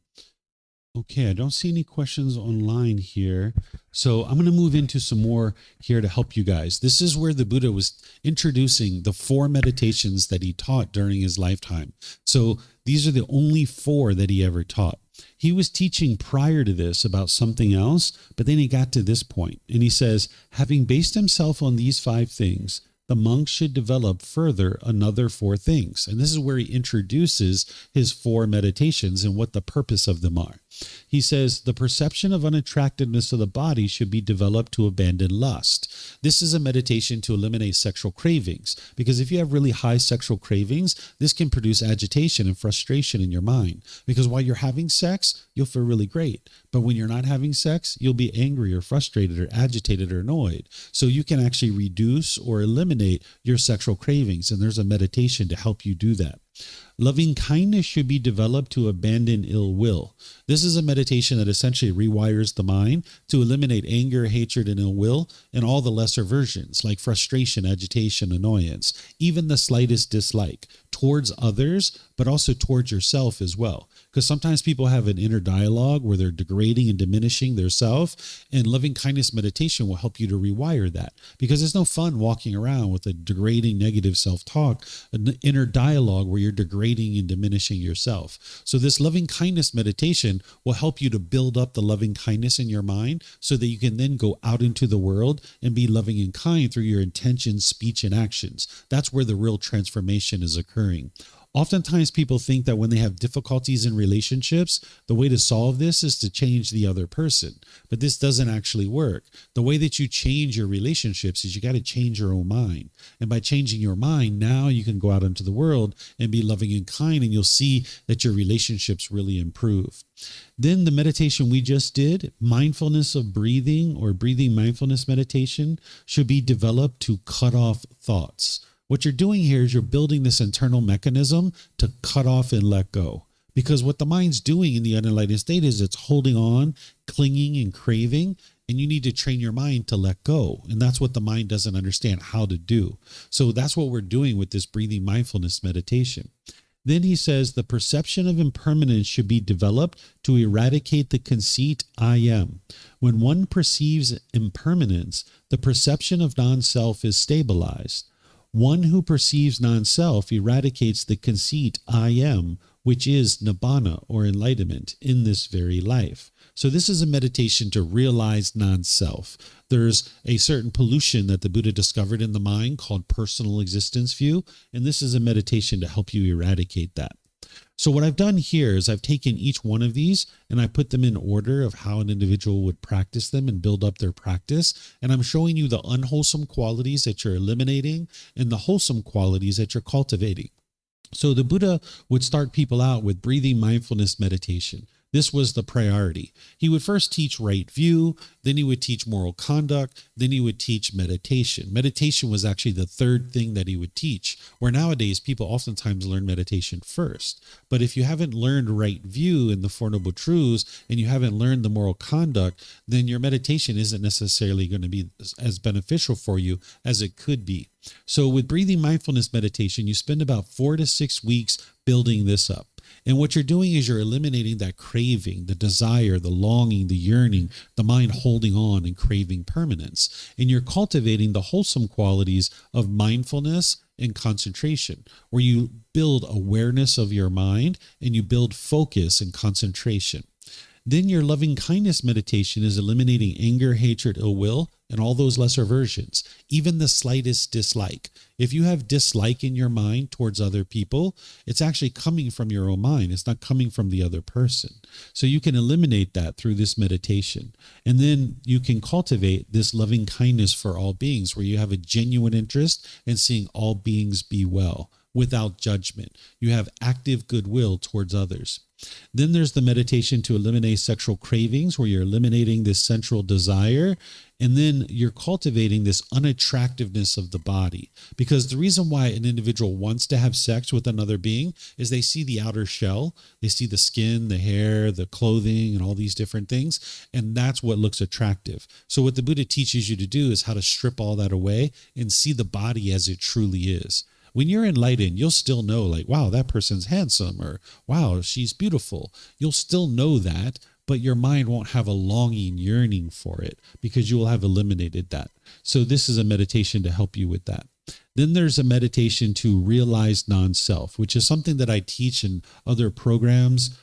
Okay, I don't see any questions online here. So I'm going to move into some more here to help you guys. This is where the Buddha was introducing the 4 meditations that he taught during his lifetime. So these are the only 4 that he ever taught. He was teaching prior to this about something else, but then he got to this point and he says, having based himself on these 5 things, the monk should develop further another 4 things. And this is where he introduces his 4 meditations and what the purpose of them are. He says, the perception of unattractiveness of the body should be developed to abandon lust. This is a meditation to eliminate sexual cravings, because if you have really high sexual cravings, this can produce agitation and frustration in your mind. Because while you're having sex, you'll feel really great. But when you're not having sex, you'll be angry or frustrated or agitated or annoyed. So you can actually reduce or eliminate your sexual cravings. And there's a meditation to help you do that. Loving kindness should be developed to abandon ill will. This is a meditation that essentially rewires the mind to eliminate anger, hatred, and ill will, and all the lesser versions like frustration, agitation, annoyance, even the slightest dislike. towards others, but also towards yourself as well. Because sometimes people have an inner dialogue where they're degrading and diminishing their self, and loving kindness meditation will help you to rewire that, because it's no fun walking around with a degrading negative self-talk, an inner dialogue where you're degrading and diminishing yourself. So this loving kindness meditation will help you to build up the loving kindness in your mind so that you can then go out into the world and be loving and kind through your intentions, speech, and actions. That's where the real transformation is occurring. Oftentimes people think that when they have difficulties in relationships, the way to solve this is to change the other person. But this doesn't actually work. The way that you change your relationships is you got to change your own mind. And by changing your mind, now you can go out into the world and be loving and kind, and you'll see that your relationships really improve. Then the meditation we just did, mindfulness of breathing or breathing mindfulness meditation, should be developed to cut off thoughts. What you're doing here is you're building this internal mechanism to cut off and let go. Because what the mind's doing in the unenlightened state is it's holding on, clinging, and craving, and you need to train your mind to let go. And that's what the mind doesn't understand how to do. So that's what we're doing with this breathing mindfulness meditation. Then he says the perception of impermanence should be developed to eradicate the conceit I am. When one perceives impermanence, the perception of non-self is stabilized. One who perceives non-self eradicates the conceit I am, which is nibbana or enlightenment in this very life. So this is a meditation to realize non-self. There's a certain pollution that the Buddha discovered in the mind called personal existence view, and this is a meditation to help you eradicate that. So what I've done here is I've taken each one of these and I put them in order of how an individual would practice them and build up their practice. And I'm showing you the unwholesome qualities that you're eliminating and the wholesome qualities that you're cultivating. So the Buddha would start people out with breathing mindfulness meditation. This was the priority. He would first teach right view, then he would teach moral conduct, then he would teach meditation. Meditation was actually the third thing that he would teach, where nowadays people oftentimes learn meditation first. But if you haven't learned right view in the Four Noble Truths and you haven't learned the moral conduct, then your meditation isn't necessarily going to be as beneficial for you as it could be. So with breathing mindfulness meditation, you spend about 4 to 6 weeks building this up. And what you're doing is you're eliminating that craving, the desire, the longing, the yearning, the mind holding on and craving permanence. And you're cultivating the wholesome qualities of mindfulness and concentration, where you build awareness of your mind and you build focus and concentration. Then your loving kindness meditation is eliminating anger, hatred, ill will, and all those lesser versions, even the slightest dislike. If you have dislike in your mind towards other people, it's actually coming from your own mind. It's not coming from the other person. So you can eliminate that through this meditation. And then you can cultivate this loving kindness for all beings, where you have a genuine interest in seeing all beings be well without judgment. You have active goodwill towards others. Then there's the meditation to eliminate sexual cravings, where you're eliminating this sensual desire, and then you're cultivating this unattractiveness of the body. Because the reason why an individual wants to have sex with another being is they see the outer shell, they see the skin, the hair, the clothing, and all these different things, and that's what looks attractive. So what the Buddha teaches you to do is how to strip all that away and see the body as it truly is. When you're enlightened, you'll still know, like, wow, that person's handsome, or wow, she's beautiful. You'll still know that, but your mind won't have a longing, yearning for it, because you will have eliminated that. So this is a meditation to help you with that. Then there's a meditation to realize non-self, which is something that I teach in other programs.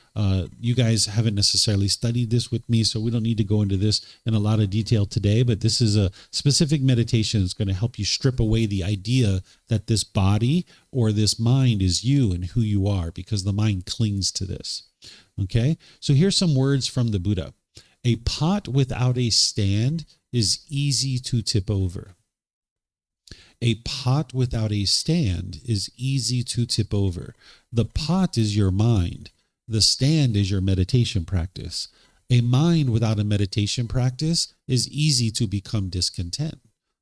You guys haven't necessarily studied this with me, so we don't need to go into this in a lot of detail today, but this is a specific meditation that's going to help you strip away the idea that this body or this mind is you and who you are, because the mind clings to this. Okay, so here's some words from the Buddha. A pot without a stand is easy to tip over. A pot without a stand is easy to tip over. The pot is your mind. The stand is your meditation practice. A mind without a meditation practice is easy to become discontent,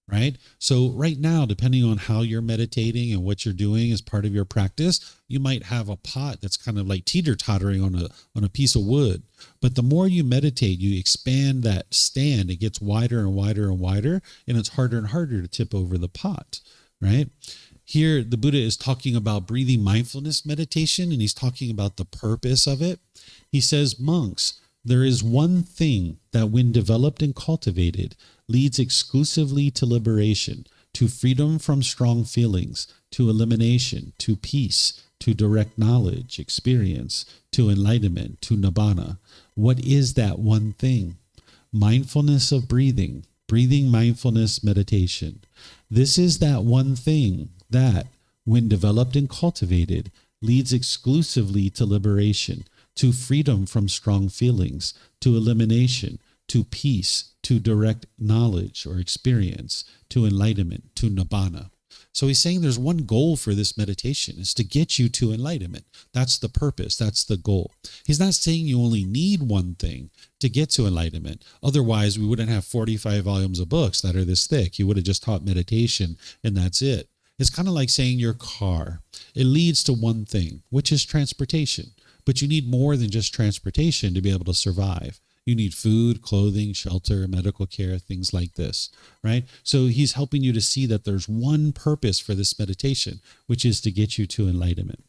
right? So right now, depending on how you're meditating and what you're doing as part of your practice, you might have a pot that's kind of like teeter-tottering on a piece of wood. But the more you meditate, you expand that stand. It gets wider and wider and wider, and it's harder and harder to tip over the pot, right? here the Buddha is talking about breathing mindfulness meditation, and he's talking about the purpose of it. He says, monks, there is one thing that when developed and cultivated leads exclusively to liberation, to freedom from strong feelings, to elimination, to peace, to direct knowledge, experience, to enlightenment, to nibbana. What is that one thing? Mindfulness of breathing, breathing mindfulness meditation. This is that one thing that, when developed and cultivated, leads exclusively to liberation, to freedom from strong feelings, to elimination, to peace, to direct knowledge or experience, to enlightenment, to nibbana. So he's saying there's one goal for this meditation, is to get you to enlightenment. That's the purpose. That's the goal. He's not saying you only need one thing to get to enlightenment. Otherwise, we wouldn't have 45 volumes of books that are this thick. You would have just taught meditation and that's it. It's kind of like saying your car. It leads to one thing, which is transportation. But you need more than just transportation to be able to survive. You need food, clothing, shelter, medical care, things like this, right? So he's helping you to see that there's one purpose for this meditation, which is to get you to enlightenment.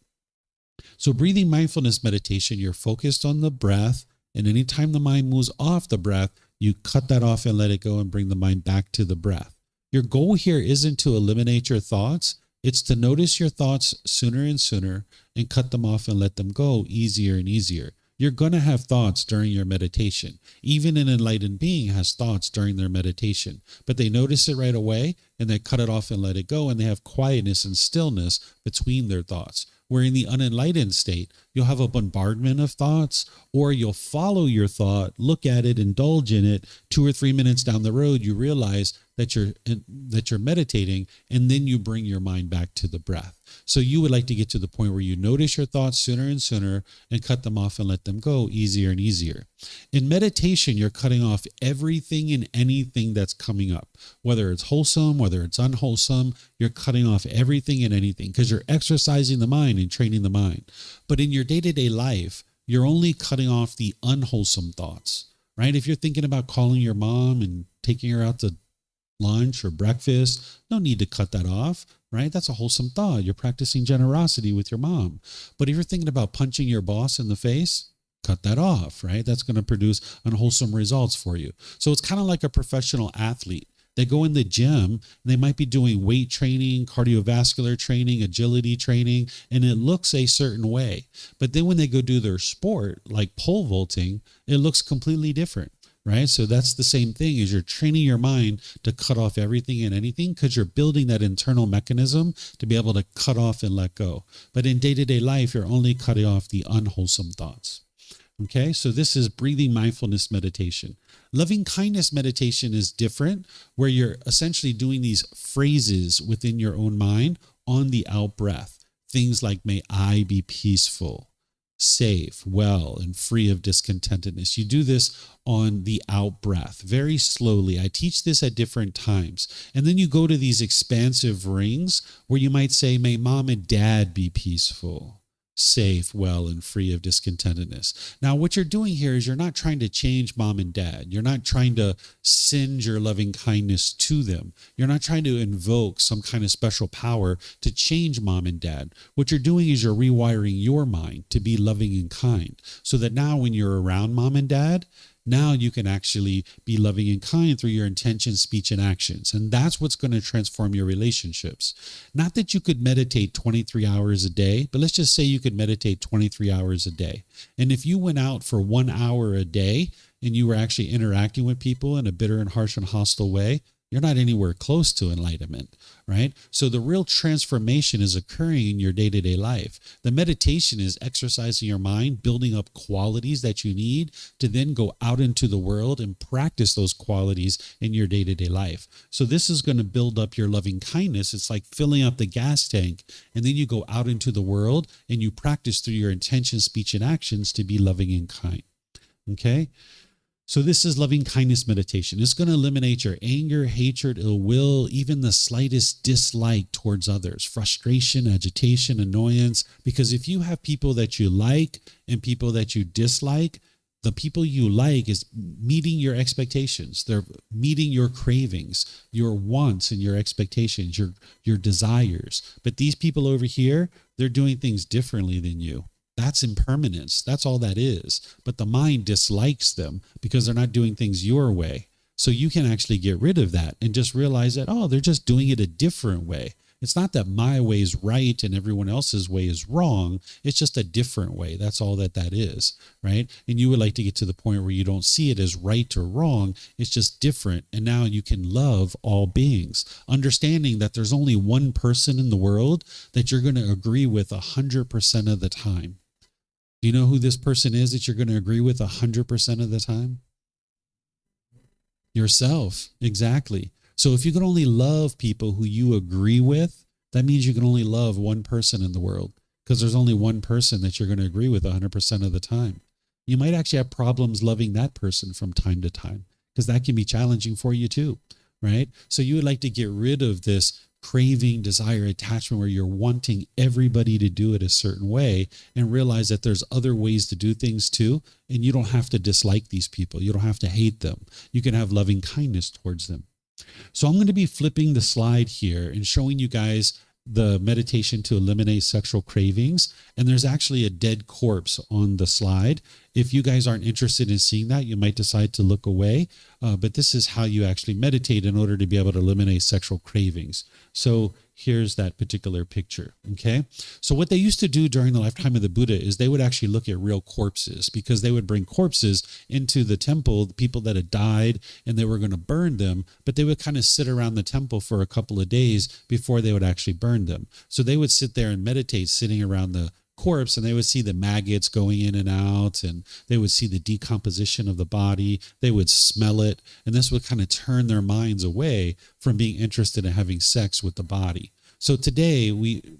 So breathing mindfulness meditation, you're focused on the breath, and anytime the mind moves off the breath, you cut that off and let it go and bring the mind back to the breath. Your goal here isn't to eliminate your thoughts. It's to notice your thoughts sooner and sooner and cut them off and let them go easier and easier. You're going to have thoughts during your meditation. Even an enlightened being has thoughts during their meditation, but they notice it right away and they cut it off and let it go, and they have quietness and stillness between their thoughts. Where in the unenlightened state, you'll have a bombardment of thoughts, or you'll follow your thought, look at it, indulge in it. 2 or 3 minutes down the road, you realize that you're meditating, and then you bring your mind back to the breath. So you would like to get to the point where you notice your thoughts sooner and sooner and cut them off and let them go easier and easier. In meditation, you're cutting off everything and anything that's coming up, whether it's wholesome, whether it's unwholesome. You're cutting off everything and anything because you're exercising the mind and training the mind. But in your day-to-day life, you're only cutting off the unwholesome thoughts, right? If you're thinking about calling your mom and taking her out to lunch or breakfast, no need to cut that off, right? That's a wholesome thought. You're practicing generosity with your mom. But if you're thinking about punching your boss in the face, cut that off, right? That's going to produce unwholesome results for you. So it's kind of like a professional athlete. They go in the gym, and they might be doing weight training, cardiovascular training, agility training, and it looks a certain way. But then when they go do their sport, like pole vaulting, it looks completely different. Right? So that's the same thing, is you're training your mind to cut off everything and anything because you're building that internal mechanism to be able to cut off and let go. But in day-to-day life, you're only cutting off the unwholesome thoughts. Okay, so this is breathing mindfulness meditation. Loving kindness meditation is different, where you're essentially doing these phrases within your own mind on the out breath. Things like, may I be peaceful, safe, well, and free of discontentedness. You do this on the out breath very slowly. I teach this at different times. And then you go to these expansive rings where you might say, may mom and dad be peaceful, safe, well, and free of discontentedness. Now, what you're doing here is you're not trying to change mom and dad. You're not trying to send your loving kindness to them. You're not trying to invoke some kind of special power to change mom and dad. What you're doing is you're rewiring your mind to be loving and kind, so that now when you're around mom and dad, now you can actually be loving and kind through your intention, speech, and actions. And that's what's going to transform your relationships. Not that you could meditate 23 hours a day, but let's just say you could meditate 23 hours a day. And if you went out for 1 hour a day and you were actually interacting with people in a bitter and harsh and hostile way, you're not anywhere close to enlightenment, right? So the real transformation is occurring in your day-to-day life. The meditation is exercising your mind, building up qualities that you need to then go out into the world and practice those qualities in your day-to-day life. So this is going to build up your loving kindness. It's like filling up the gas tank, and then you go out into the world and you practice through your intention, speech, and actions to be loving and kind. Okay? So this is loving kindness meditation. It's going to eliminate your anger, hatred, ill will, even the slightest dislike towards others, frustration, agitation, annoyance. Because if you have people that you like and people that you dislike, The people you like is meeting your expectations. They're meeting your cravings, your wants and your expectations, your desires. But these people over here, they're doing things differently than you. That's impermanence. That's all that is. But the mind dislikes them because they're not doing things your way. So you can actually get rid of that and just realize that, oh, they're just doing it a different way. It's not that my way is right and everyone else's way is wrong. It's just a different way. That's all that is, right? And you would like to get to the point where you don't see it as right or wrong. It's just different. And now you can love all beings, understanding that there's only one person in the world that you're going to agree with 100% of the time. Do you know who this person is that you're going to agree with 100% of the time? Yourself. Exactly. So if you can only love people who you agree with, that means you can only love one person in the world, because there's only one person that you're going to agree with 100% of the time. You might actually have problems loving that person from time to time, because that can be challenging for you too, right? So you would like to get rid of this craving, desire, attachment where you're wanting everybody to do it a certain way, and realize that there's other ways to do things too. And you don't have to dislike these people. You don't have to hate them. You can have loving kindness towards them. So I'm going to be flipping the slide here and showing you guys the meditation to eliminate sexual cravings. And there's actually a dead corpse on the slide. If you guys aren't interested in seeing that, you might decide to look away. But this is how you actually meditate in order to be able to eliminate sexual cravings. So here's that particular picture. Okay. So what they used to do during the lifetime of the Buddha is they would actually look at real corpses, because they would bring corpses into the temple, the people that had died, and they were going to burn them, but they would kind of sit around the temple for a couple of days before they would actually burn them. So they would sit there and meditate sitting around the corpse, and they would see the maggots going in and out, and they would see the decomposition of the body. They would smell it, and this would kind of turn their minds away from being interested in having sex with the body. So today,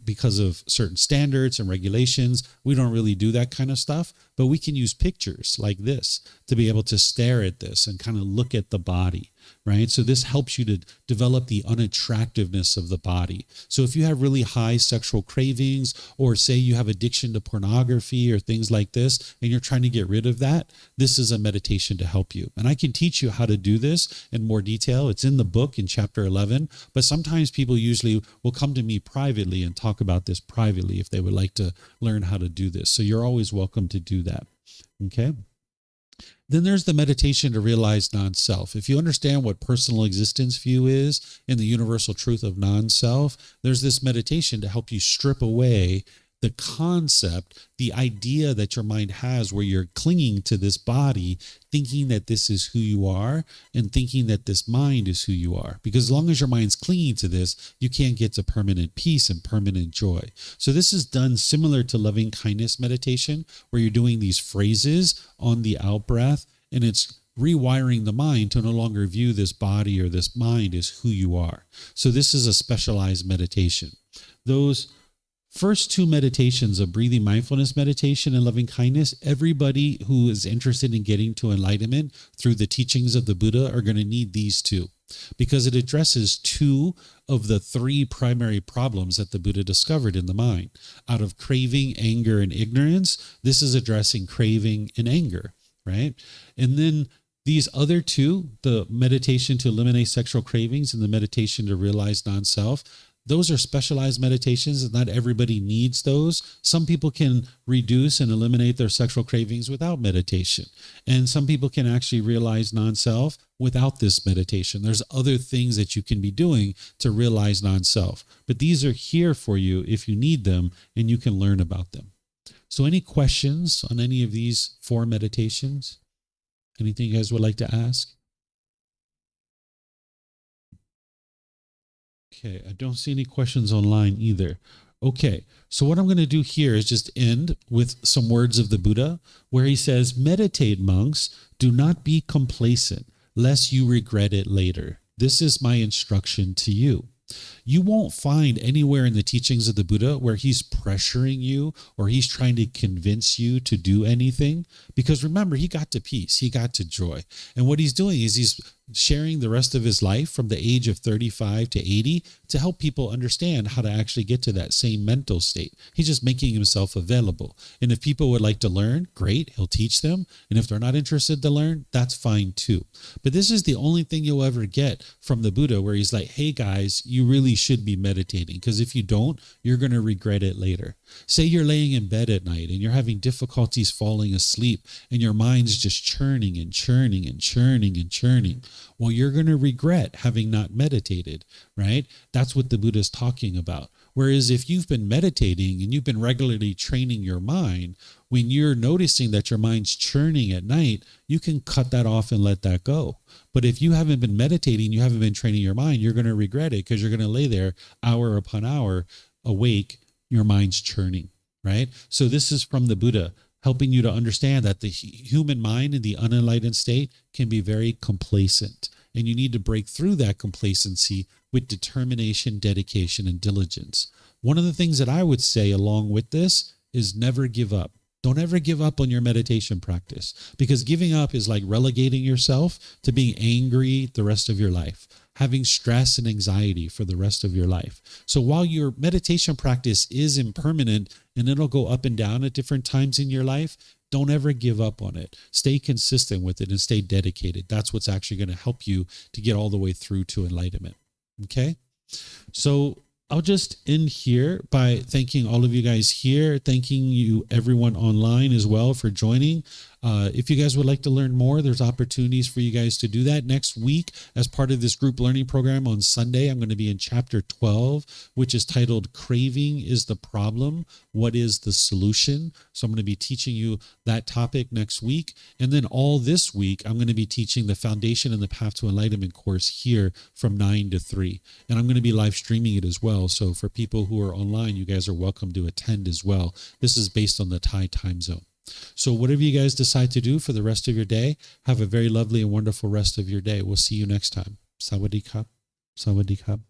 because of certain standards and regulations, we don't really do that kind of stuff, but we can use pictures like this to be able to stare at this and kind of look at the body, right? So this helps you to develop the unattractiveness of the body. So if you have really high sexual cravings, or say you have addiction to pornography or things like this, and you're trying to get rid of that, this is a meditation to help you. And I can teach you how to do this in more detail. It's in the book in chapter 11, but sometimes people usually will come to me privately and talk about this privately if they would like to learn how to do this. So you're always welcome to do that. Okay. Then there's the meditation to realize non-self. If you understand what personal existence view is and the universal truth of non-self, there's this meditation to help you strip away the concept, the idea that your mind has where you're clinging to this body, thinking that this is who you are and thinking that this mind is who you are. Because as long as your mind's clinging to this, you can't get to permanent peace and permanent joy. So this is done similar to loving kindness meditation, where you're doing these phrases on the out breath, and it's rewiring the mind to no longer view this body or this mind as who you are. So this is a specialized meditation. Those first two meditations of breathing mindfulness meditation and loving kindness, everybody who is interested in getting to enlightenment through the teachings of the Buddha are going to need these two, because it addresses two of the three primary problems that the Buddha discovered in the mind. Out of craving, anger, and ignorance, this is addressing craving and anger, right? And then these other two, the meditation to eliminate sexual cravings and the meditation to realize non-self, those are specialized meditations, and not everybody needs those. Some people can reduce and eliminate their sexual cravings without meditation. And some people can actually realize non-self without this meditation. There's other things that you can be doing to realize non-self. But these are here for you if you need them, and you can learn about them. So any questions on any of these four meditations? Anything you guys would like to ask? Okay, I don't see any questions online either. Okay, so what I'm going to do here is just end with some words of the Buddha, where he says, meditate, monks, do not be complacent, lest you regret it later. This is my instruction to you. You won't find anywhere in the teachings of the Buddha where he's pressuring you or he's trying to convince you to do anything. Because remember, he got to peace, he got to joy. And what he's doing is he's sharing the rest of his life from the age of 35 to 80 to help people understand how to actually get to that same mental state. He's just making himself available. And if people would like to learn, great, he'll teach them. And if they're not interested to learn, that's fine too. But this is the only thing you'll ever get from the Buddha, where he's like, hey guys, you really should be meditating, because if you don't, you're going to regret it later. Say you're laying in bed at night and you're having difficulties falling asleep and your mind's just churning and churning and churning and churning. Well, you're going to regret having not meditated, right? That's what the Buddha is talking about. Whereas if you've been meditating and you've been regularly training your mind, when you're noticing that your mind's churning at night, you can cut that off and let that go. But if you haven't been meditating, you haven't been training your mind, you're going to regret it, because you're going to lay there hour upon hour awake, your mind's churning, right? So this is from the Buddha, helping you to understand that the human mind in the unenlightened state can be very complacent. And you need to break through that complacency with determination, dedication, and diligence. One of the things that I would say along with this is never give up. Don't ever give up on your meditation practice, because giving up is like relegating yourself to being angry the rest of your life, having stress and anxiety for the rest of your life. So while your meditation practice is impermanent and it'll go up and down at different times in your life, don't ever give up on it. Stay consistent with it and stay dedicated. That's what's actually going to help you to get all the way through to enlightenment. Okay? So I'll just end here by thanking all of you guys here, thanking you everyone online as well for joining. If you guys would like to learn more, there's opportunities for you guys to do that. Next week, as part of this group learning program on Sunday, I'm going to be in chapter 12, which is titled Craving is the Problem. What is the solution? So I'm going to be teaching you that topic next week. And then all this week, I'm going to be teaching the Foundation and the Path to Enlightenment course here from 9 to 3. And I'm going to be live streaming it as well. So for people who are online, you guys are welcome to attend as well. This is based on the Thai time zone. So whatever you guys decide to do for the rest of your day, have a very lovely and wonderful rest of your day. We'll see you next time. Sawadee krap. Sawadee krap.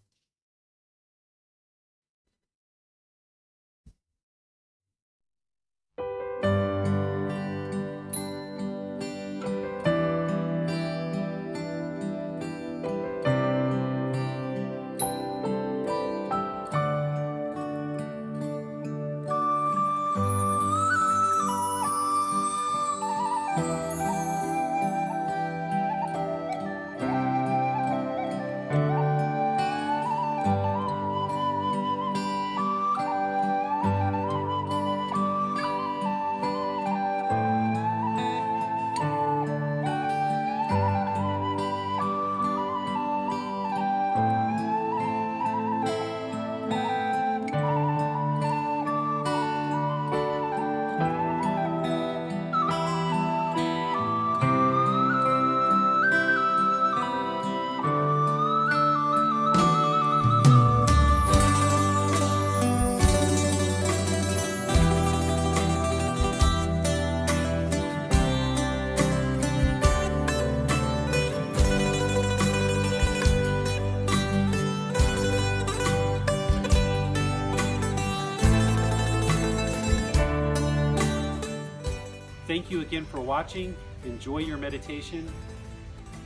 Thank you again for watching. Enjoy your meditation.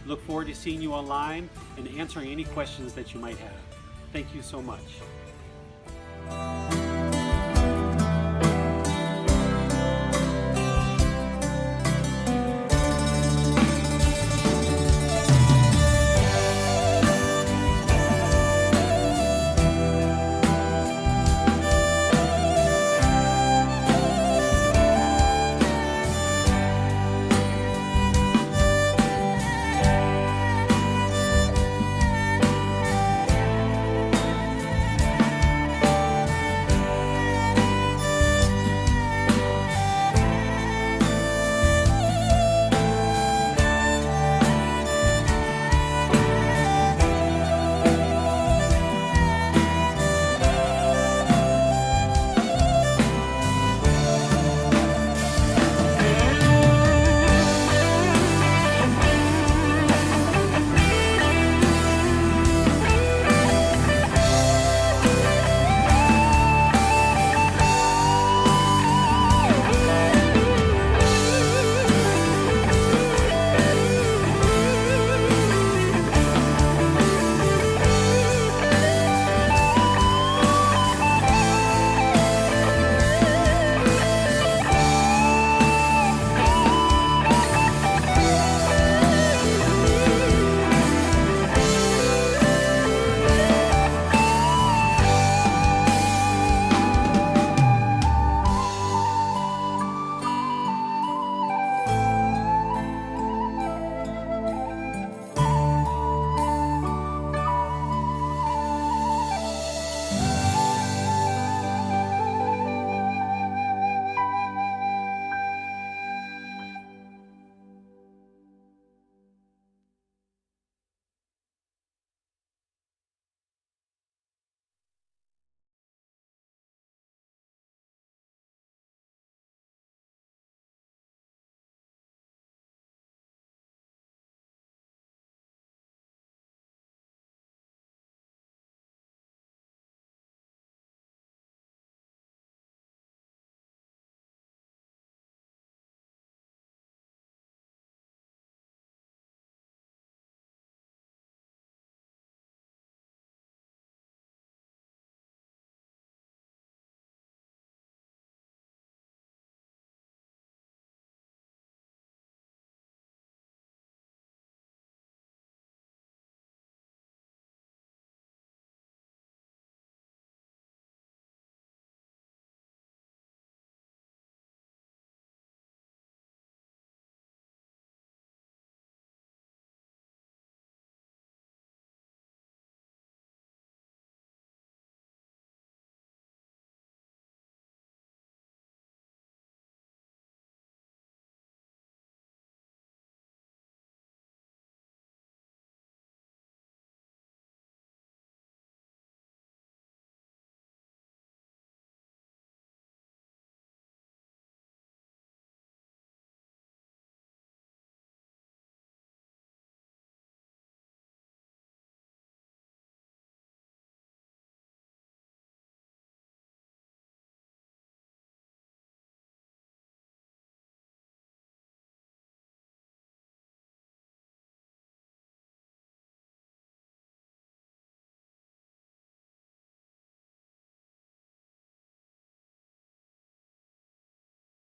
Look forward to seeing you online and answering any questions that you might have. Thank you so much.